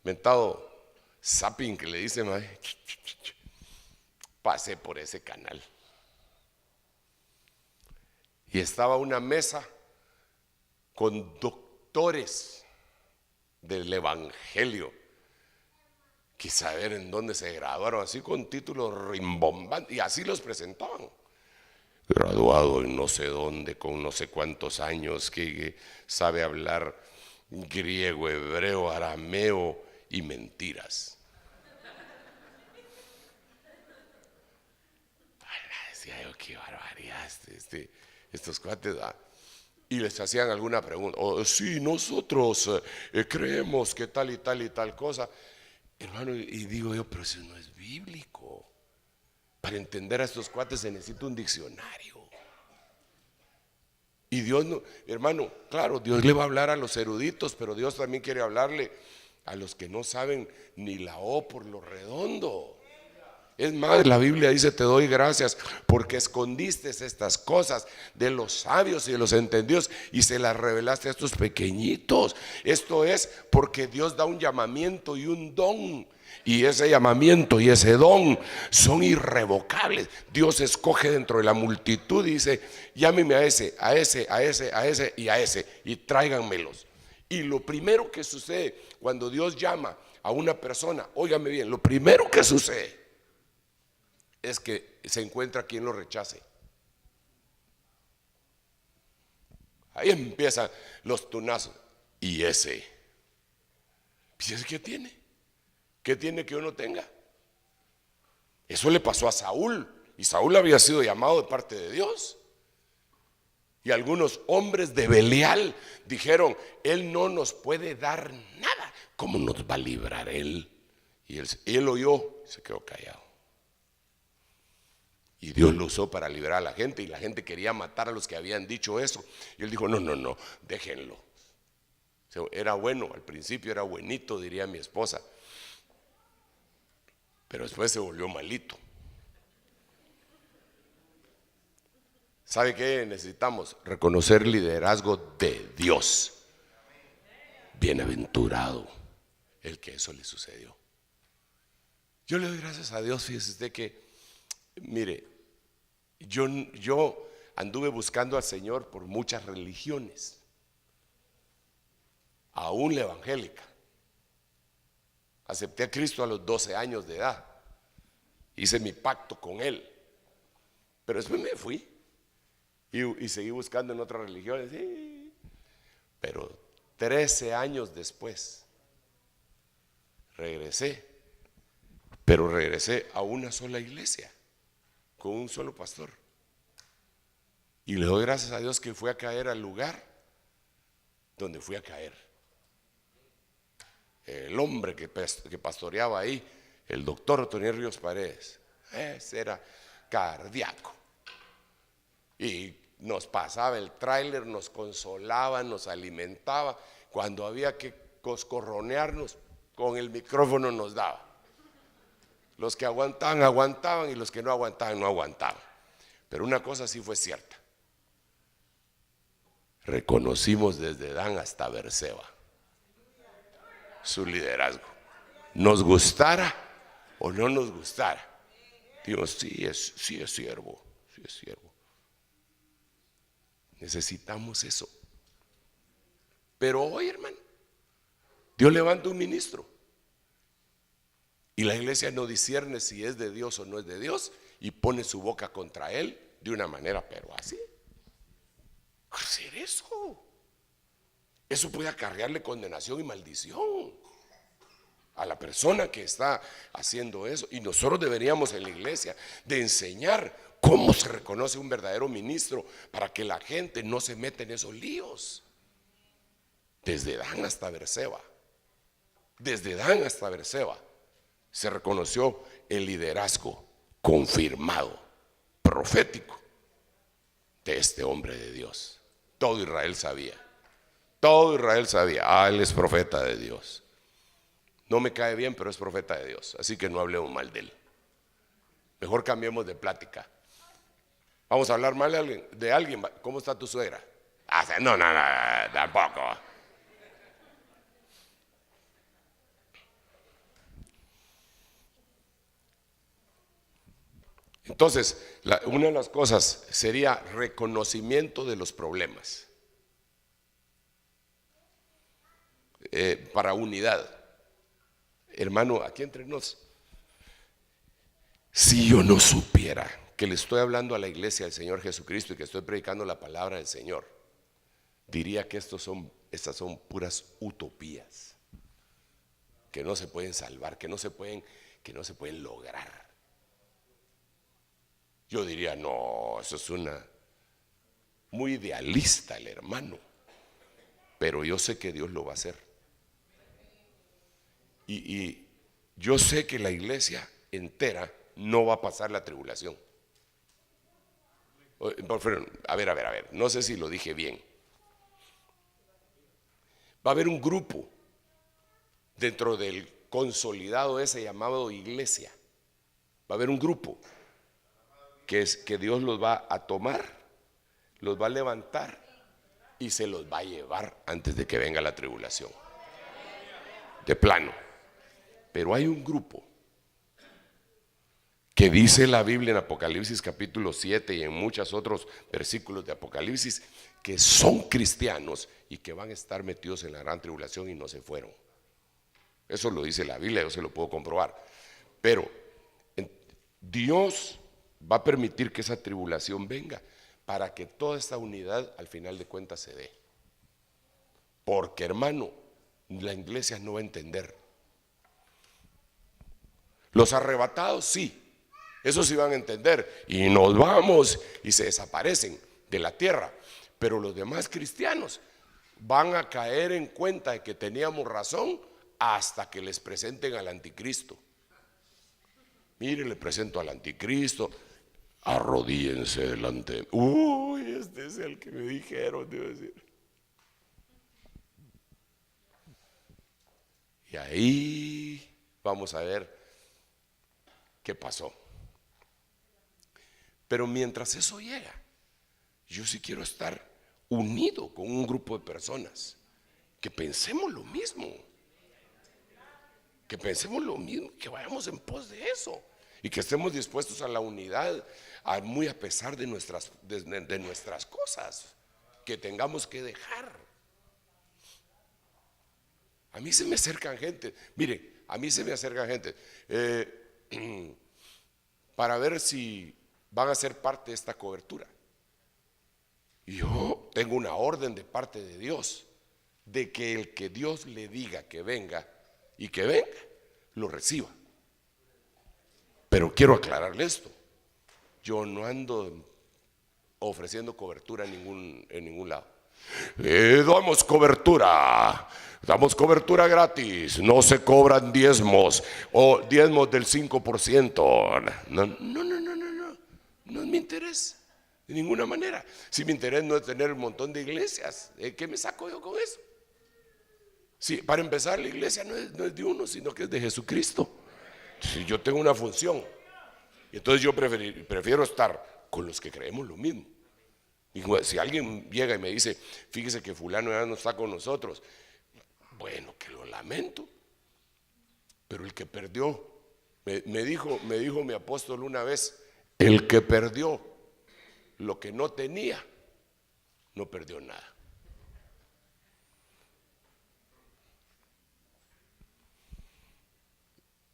[SPEAKER 1] mentado zapping que le dicen, pasé por ese canal y estaba una mesa con doctores del evangelio, que saber en dónde se graduaron, así con títulos rimbombantes, y así los presentaban. Graduado en no sé dónde, con no sé cuántos años, que sabe hablar griego, hebreo, arameo y mentiras. Decía yo, qué barbaridad estos cuates. Y les hacían alguna pregunta. Sí, nosotros creemos que tal y tal y tal cosa. Hermano, y digo yo, pero eso no es bíblico. Para entender a estos cuates se necesita un diccionario. Y Dios no, hermano, claro, Dios le va a hablar a los eruditos, pero Dios también quiere hablarle a los que no saben ni la O por lo redondo. Es más, la Biblia dice, te doy gracias porque escondiste estas cosas de los sabios y de los entendidos y se las revelaste a estos pequeñitos. Esto es porque Dios da un llamamiento y un don, y ese llamamiento y ese don son irrevocables. Dios escoge dentro de la multitud y dice, llámeme a ese, a ese, a ese, a ese y a ese, y tráiganmelos. Y lo primero que sucede cuando Dios llama a una persona, óigame bien, lo primero que sucede es que se encuentra quien lo rechace. Ahí empiezan los tunazos. ¿Y ese? ¿Y ese qué tiene? ¿Qué tiene que uno tenga? Eso le pasó a Saúl, y Saúl había sido llamado de parte de Dios. Y algunos hombres de Belial dijeron, él no nos puede dar nada, ¿cómo nos va a librar él? Y él oyó, se quedó callado. Y Dios lo usó para liberar a la gente, y la gente quería matar a los que habían dicho eso. Y él dijo, no, déjenlo. O sea, era bueno, al principio era buenito, diría mi esposa, pero después se volvió malito. ¿Sabe qué necesitamos? Reconocer el liderazgo de Dios. Bienaventurado el que eso le sucedió. Yo le doy gracias a Dios. Fíjese usted que, mire, yo anduve buscando al Señor por muchas religiones, aún la evangélica. Acepté a Cristo a los 12 años de edad, hice mi pacto con Él, pero después me fui y seguí buscando en otras religiones, sí. Pero 13 años después regresé, pero regresé a una sola iglesia, con un solo pastor. Y le doy gracias a Dios que fui a caer al lugar donde fui a caer. El hombre que pastoreaba ahí, el doctor Otoniel Ríos Paredes, ese era cardíaco. Y nos pasaba el tráiler, nos consolaba, nos alimentaba. Cuando había que coscorronearnos, con el micrófono nos daba. Los que aguantaban, aguantaban, y los que no aguantaban, no aguantaban. Pero una cosa sí fue cierta. Reconocimos desde Dan hasta Berseba su liderazgo. Nos gustara o no nos gustara. Dios, sí es siervo, sí es siervo. Necesitamos eso. Pero hoy, hermano, Dios levanta un ministro y la iglesia no discierne si es de Dios o no es de Dios y pone su boca contra él de una manera, pero así. Hacer eso puede acarrearle condenación y maldición a la persona que está haciendo eso. Y nosotros deberíamos en la iglesia de enseñar cómo se reconoce un verdadero ministro para que la gente no se meta en esos líos. Desde Dan hasta Berseba, se reconoció el liderazgo confirmado, profético de este hombre de Dios. Todo Israel sabía, él es profeta de Dios. No me cae bien, pero es profeta de Dios, así que no hablemos mal de él. Mejor cambiemos de plática. Vamos a hablar mal de alguien. ¿Cómo está tu suegra? No, tampoco. Entonces, una de las cosas sería reconocimiento de los problemas para unidad. Hermano, aquí entre nos, si yo no supiera que le estoy hablando a la iglesia del Señor Jesucristo y que estoy predicando la palabra del Señor, diría que estas son puras utopías que no se pueden salvar, que no se pueden lograr. Yo diría, no, eso es muy idealista el hermano, pero yo sé que Dios lo va a hacer. Y yo sé que la iglesia entera no va a pasar la tribulación. A ver, no sé si lo dije bien. Va a haber un grupo dentro del consolidado ese llamado iglesia. Va a haber un grupo que Dios los va a tomar, los va a levantar y se los va a llevar antes de que venga la tribulación. De plano. Pero hay un grupo que dice la Biblia en Apocalipsis capítulo 7 y en muchos otros versículos de Apocalipsis que son cristianos y que van a estar metidos en la gran tribulación y no se fueron. Eso lo dice la Biblia, yo se lo puedo comprobar. Pero Dios va a permitir que esa tribulación venga para que toda esta unidad al final de cuentas se dé. Porque, hermano, la iglesia no va a entender. Los arrebatados sí, esos sí van a entender y nos vamos y se desaparecen de la tierra. Pero los demás cristianos van a caer en cuenta de que teníamos razón hasta que les presenten al anticristo. Mire, le presento al anticristo, arrodíllense delante. Uy, este es el que me dijeron, debo decir. Y ahí vamos a ver qué pasó. Pero mientras eso llega, yo sí quiero estar unido con un grupo de personas que pensemos lo mismo, que vayamos en pos de eso y que estemos dispuestos a la unidad, muy a pesar de nuestras cosas que tengamos que dejar. A mí se me acercan gente, mire, para ver si van a ser parte de esta cobertura. Y yo tengo una orden de parte de Dios de que el que Dios le diga que venga y que venga, lo reciba. Pero quiero aclararle esto: yo no ando ofreciendo cobertura en ningún lado. Damos cobertura gratis, no se cobran diezmos o diezmos del 5%. No es mi interés de ninguna manera. Si mi interés no es tener un montón de iglesias, ¿qué me saco yo con eso? Sí, para empezar, la iglesia no es de uno, sino que es de Jesucristo. Si yo tengo una función, entonces yo prefiero estar con los que creemos lo mismo. Y si alguien llega y me dice, fíjese que fulano ya no está con nosotros, bueno, que lo lamento, pero el que perdió, me dijo mi apóstol una vez, el que perdió lo que no tenía, no perdió nada.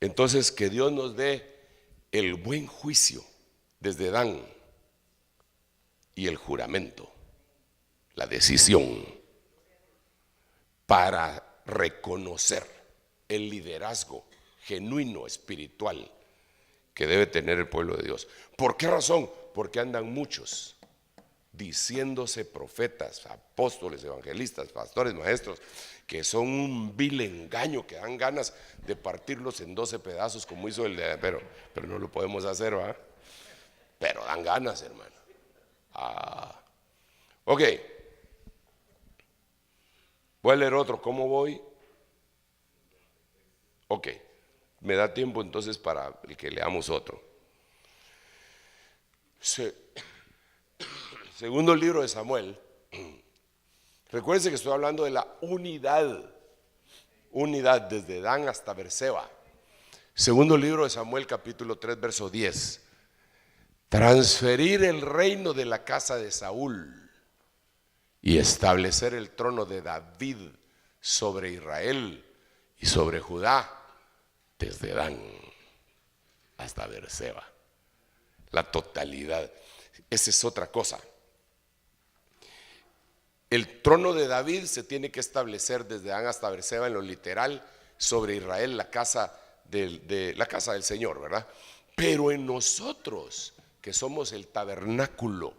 [SPEAKER 1] Entonces, que Dios nos dé el buen juicio desde Dan y el juramento, la decisión, para reconocer el liderazgo genuino espiritual que debe tener el pueblo de Dios. ¿Por qué razón? Porque andan muchos diciéndose profetas, apóstoles, evangelistas, pastores, maestros, que son un vil engaño, que dan ganas de partirlos en 12 pedazos como hizo el de, pero no lo podemos hacer, ¿verdad? Pero dan ganas, hermano. Ok, voy a leer otro. ¿Cómo voy? Ok, me da tiempo entonces para que leamos otro. Segundo libro de Samuel. Recuérdense que estoy hablando de la unidad desde Dan hasta Berseba. Segundo libro de Samuel, capítulo 3, verso 10. Transferir el reino de la casa de Saúl y establecer el trono de David sobre Israel y sobre Judá desde Dan hasta Berseba. La totalidad. Esa es otra cosa. El trono de David se tiene que establecer desde Dan hasta Berseba, en lo literal, sobre Israel, la casa la casa del Señor, ¿verdad? Pero en nosotros, que somos el tabernáculo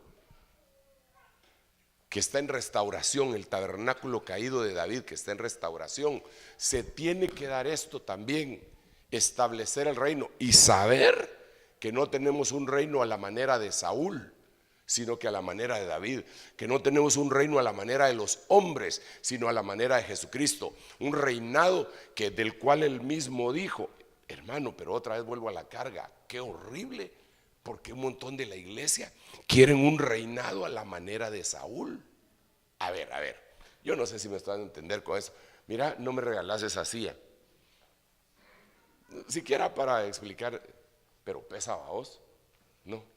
[SPEAKER 1] que está en restauración, el tabernáculo caído de David que está en restauración, se tiene que dar esto también, establecer el reino y saber que no tenemos un reino a la manera de Saúl, sino que a la manera de David, que no tenemos un reino a la manera de los hombres, sino a la manera de Jesucristo, un reinado del cual él mismo dijo, hermano, pero otra vez vuelvo a la carga, qué horrible, porque un montón de la iglesia quieren un reinado a la manera de Saúl. A ver, yo no sé si me están a entender con eso. Mira, no me regalas esa silla, siquiera para explicar, pero pesa a vos, no.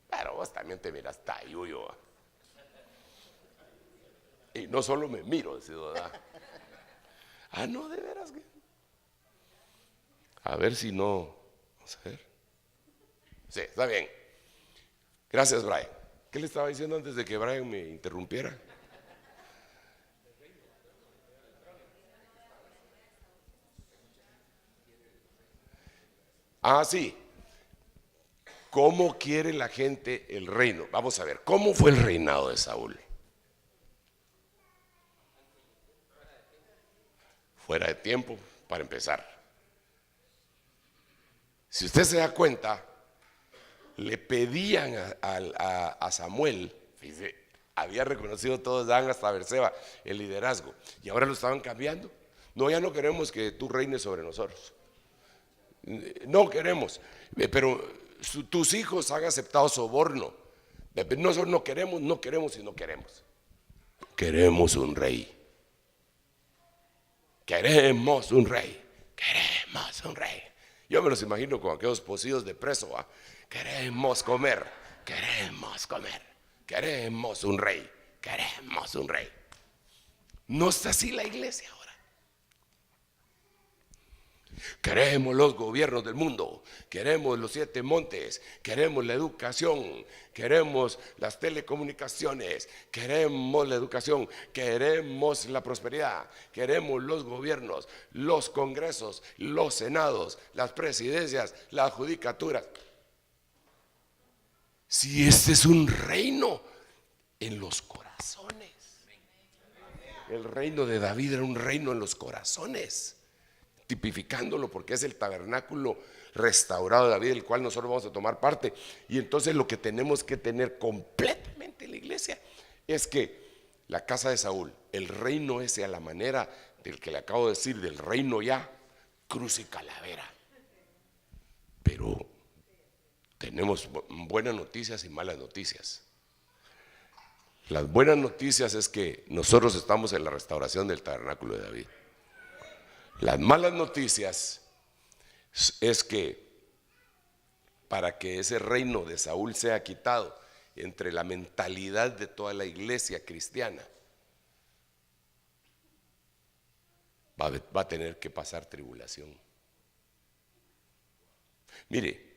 [SPEAKER 1] Pero vos también te miras tayuyo. Y no solo me miro, ¿verdad? No, de veras que. A ver si no. Vamos a ver. Sí, está bien. Gracias, Brian. ¿Qué le estaba diciendo antes de que Brian me interrumpiera? Sí. ¿Cómo quiere la gente el reino? Vamos a ver, ¿cómo fue el reinado de Saúl? Fuera de tiempo, para empezar. Si usted se da cuenta, le pedían a Samuel, fíjese, había reconocido todos Dan hasta Berseba el liderazgo, y ahora lo estaban cambiando. No, ya no queremos que tú reines sobre nosotros. No queremos, pero tus hijos han aceptado soborno. Nosotros no queremos y no queremos. Queremos un rey. Queremos un rey. Queremos un rey. Yo me los imagino con aquellos pocillos de preso. Queremos comer. Queremos comer. Queremos un rey. Queremos un rey. No está así la iglesia ahora. Queremos los gobiernos del mundo, queremos los 7 montes, queremos la educación, queremos las telecomunicaciones, queremos la educación, queremos la prosperidad, queremos los gobiernos, los congresos, los senados, las presidencias, las judicaturas. Si este es un reino en los corazones, el reino de David era un reino en los corazones, tipificándolo porque es el tabernáculo restaurado de David, del cual nosotros vamos a tomar parte. Y entonces lo que tenemos que tener completamente en la iglesia es que la casa de Saúl, el reino ese a la manera del que le acabo de decir, del reino ya, cruz y calavera. Pero Tenemos buenas noticias y malas noticias. Las buenas noticias es que nosotros estamos en la restauración del tabernáculo de David. Las malas noticias es que para que ese reino de Saúl sea quitado entre la mentalidad de toda la iglesia cristiana, va a tener que pasar tribulación. Mire,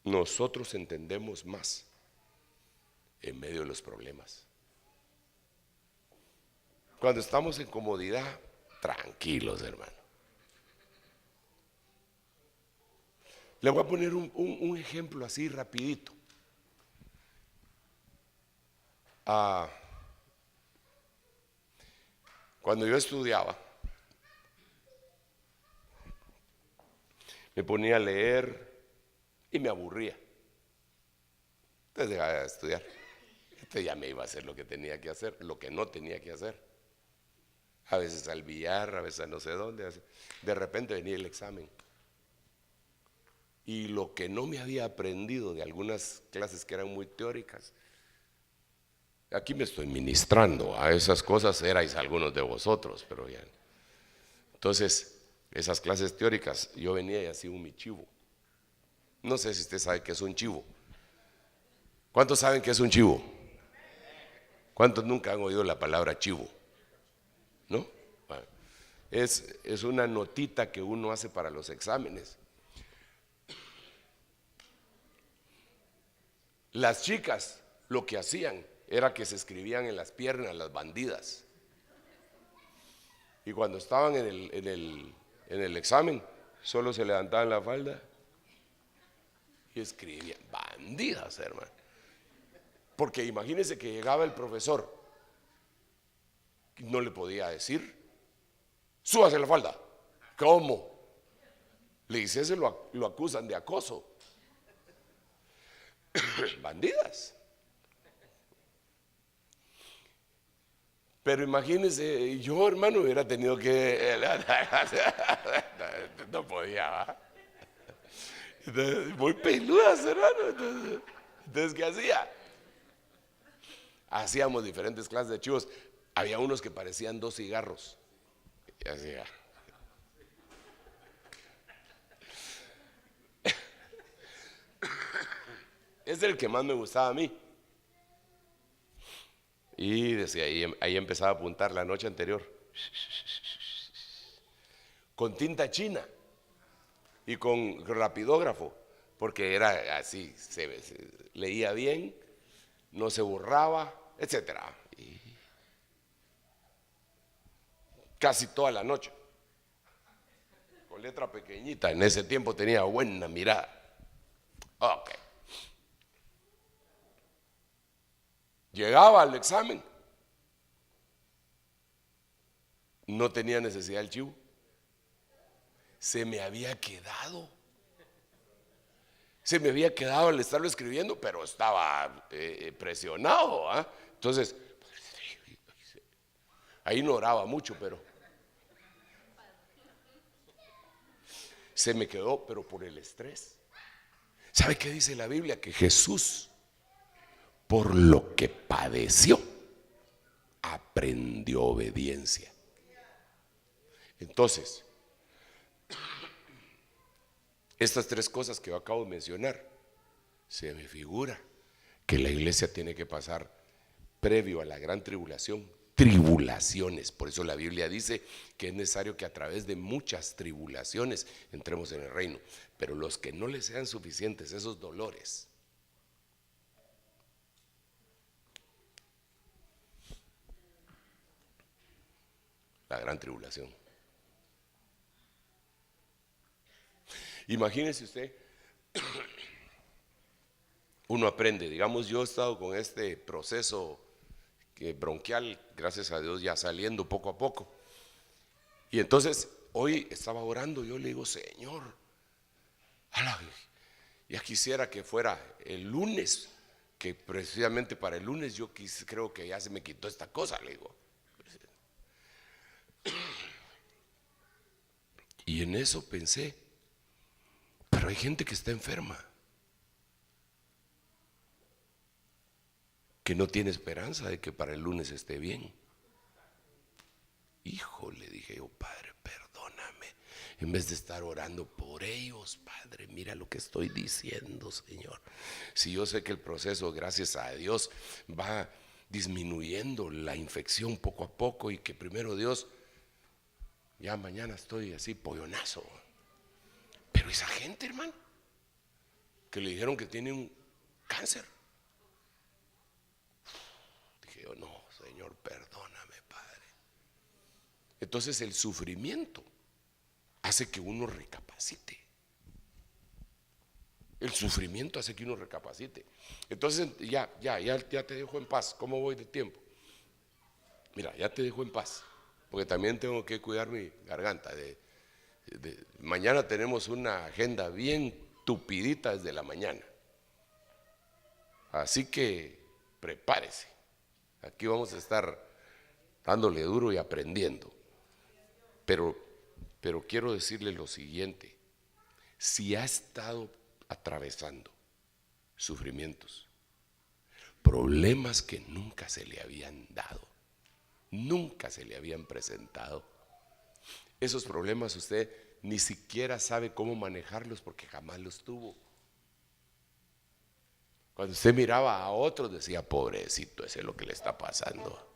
[SPEAKER 1] nosotros entendemos más en medio de los problemas. Cuando estamos en comodidad, tranquilos, hermano. Le voy a poner un ejemplo así rapidito. Cuando yo estudiaba, me ponía a leer y me aburría. Entonces dejaba de estudiar. Entonces ya me iba a hacer lo que tenía que hacer, lo que no tenía que hacer. A veces al billar, a veces a no sé dónde. De repente venía el examen. Y lo que no me había aprendido de algunas clases que eran muy teóricas, aquí me estoy ministrando, a esas cosas erais algunos de vosotros, pero ya. Entonces, esas clases teóricas, yo venía y hacía un mi chivo. No sé si usted sabe qué es un chivo. ¿Cuántos saben qué es un chivo? ¿Cuántos nunca han oído la palabra chivo? ¿No? Bueno, es una notita que uno hace para los exámenes. Las chicas lo que hacían era que se escribían en las piernas las bandidas. Y cuando estaban en el examen, solo se levantaban la falda y escribían bandidas, hermano. Porque imagínense que llegaba el profesor, no le podía decir, súbase la falda. ¿Cómo? Le dice, se lo acusan de acoso. Bandidas. Pero imagínense, yo, hermano, hubiera tenido que no podía, ¿va? Entonces, muy peludas, hermano. Entonces, ¿qué hacía? Hacíamos diferentes clases de chivos. Había unos que parecían 2 cigarros. Y hacía. Es el que más me gustaba a mí. Y decía, ahí empezaba a apuntar la noche anterior. Con tinta china y con rapidógrafo, porque era así, se leía bien, no se borraba, etcétera. Y casi toda la noche, con letra pequeñita. En ese tiempo tenía buena mirada. Ok. Llegaba al examen, no tenía necesidad del chivo. Se me había quedado al estarlo escribiendo, pero estaba presionado, ¿eh? Entonces, ahí no oraba mucho, pero se me quedó, pero por el estrés. ¿Sabe qué dice la Biblia? Que Jesús, por lo que padeció, aprendió obediencia. Entonces, estas 3 cosas que yo acabo de mencionar, se me figura que la iglesia tiene que pasar previo a la gran tribulación, tribulaciones. Por eso la Biblia dice que es necesario que a través de muchas tribulaciones entremos en el reino. Pero los que no les sean suficientes esos dolores, la gran tribulación. Imagínese usted, uno aprende, digamos, yo he estado con este proceso bronquial, gracias a Dios, ya saliendo poco a poco. Y entonces hoy estaba orando, yo le digo, Señor, ya quisiera que fuera el lunes, que precisamente para el lunes yo creo que ya se me quitó esta cosa, le digo. Y en eso pensé, Pero hay gente que está enferma, que no tiene esperanza de que para el lunes esté bien. Híjole, dije yo, Padre, perdóname. En vez de estar orando por ellos, Padre, mira lo que estoy diciendo, Señor. Si yo sé que el proceso, gracias a Dios, va disminuyendo la infección poco a poco, y que primero Dios, ya mañana estoy así pollonazo. Pero esa gente, hermano, que le dijeron que tiene un cáncer, dije yo, no, Señor, perdóname, Padre. Entonces el sufrimiento hace que uno recapacite. El sufrimiento hace que uno recapacite. Entonces ya te dejo en paz. ¿Cómo voy de tiempo? Mira, ya te dejo en paz, porque también tengo que cuidar mi garganta. Mañana tenemos una agenda bien tupidita desde la mañana. Así que prepárese. Aquí vamos a estar dándole duro y aprendiendo. Pero quiero decirle lo siguiente: si ha estado atravesando sufrimientos, problemas que nunca se le habían dado, nunca se le habían presentado, esos problemas usted ni siquiera sabe cómo manejarlos porque jamás los tuvo. Cuando usted miraba a otros decía, pobrecito, ese es lo que le está pasando.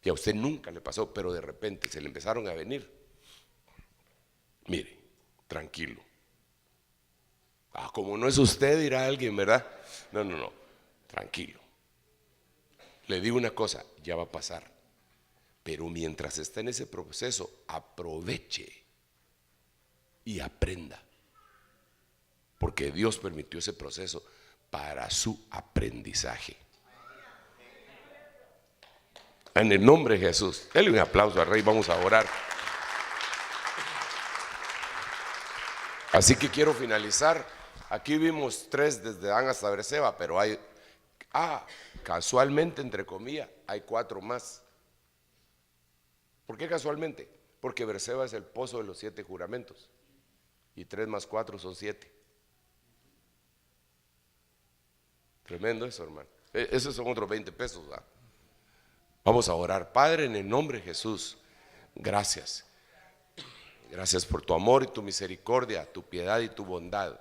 [SPEAKER 1] Y a usted nunca le pasó, pero de repente se le empezaron a venir. Mire, tranquilo. Como no es usted, dirá alguien, ¿verdad? No, tranquilo. Le digo una cosa, ya va a pasar. Pero mientras está en ese proceso, aproveche y aprenda. Porque Dios permitió ese proceso para su aprendizaje. En el nombre de Jesús, denle un aplauso al Rey, vamos a orar. Así que quiero finalizar. Aquí vimos 3 desde Dan hasta Beerseba, pero hay, casualmente, entre comillas, hay 4 más. ¿Por qué casualmente? Porque Beerseba es el pozo de los 7 juramentos, y 3 más 4 son 7. Tremendo eso, hermano. Esos son otros 20 pesos, ¿verdad? Vamos a orar. Padre, en el nombre de Jesús, gracias. Gracias por tu amor y tu misericordia, tu piedad y tu bondad.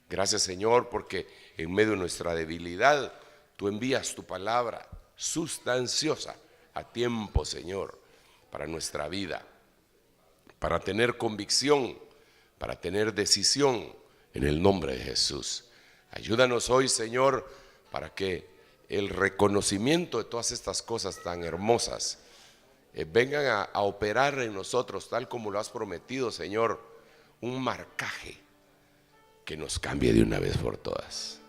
[SPEAKER 1] Gracias, Señor, porque en medio de nuestra debilidad tú envías tu palabra sustanciosa a tiempo, Señor, para nuestra vida, para tener convicción, para tener decisión, en el nombre de Jesús. Ayúdanos hoy, Señor, para que el reconocimiento de todas estas cosas tan hermosas vengan a operar en nosotros, tal como lo has prometido, Señor, un marcaje que nos cambie de una vez por todas.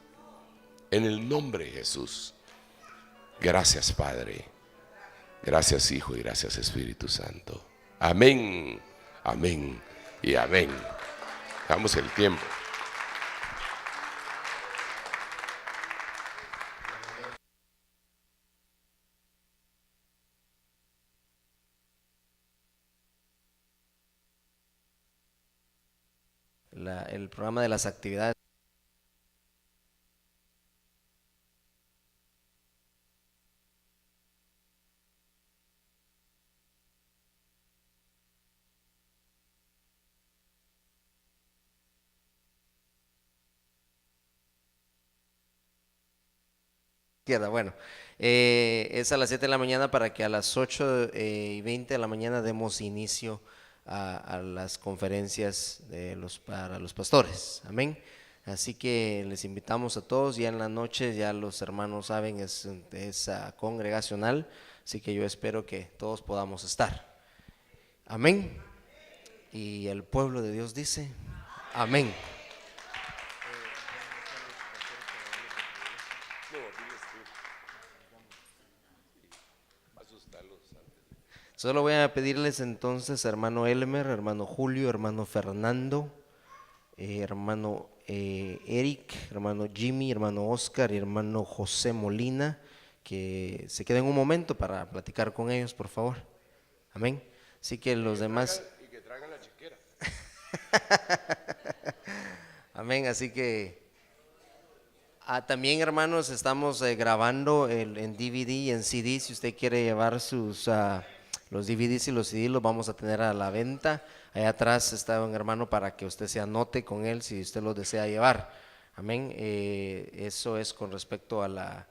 [SPEAKER 1] En el nombre de Jesús. Gracias, Padre. Gracias, Hijo, y gracias, Espíritu Santo. Amén, amén y amén. Damos el tiempo.
[SPEAKER 2] El programa de las actividades. Bueno, es a las 7 de la mañana para que a las 8:20 de la mañana demos inicio a las conferencias para los pastores. Amén. Así que les invitamos a todos. Ya en la noche, ya los hermanos saben, es congregacional. Así que yo espero que todos podamos estar. Amén. Y el pueblo de Dios dice, amén. Solo voy a pedirles entonces, hermano Elmer, hermano Julio, hermano Fernando, hermano Eric, hermano Jimmy, hermano Oscar y hermano José Molina, que se queden un momento para platicar con ellos, por favor. Amén. Así que los demás...
[SPEAKER 1] Y que traigan la chequera.
[SPEAKER 3] Amén, así que también, hermanos, estamos grabando en DVD y en CD. Si usted quiere llevar los DVDs y los CD, los vamos a tener a la venta. Allá atrás está un hermano para que usted se anote con él si usted los desea llevar. Amén. Eso es con respecto a la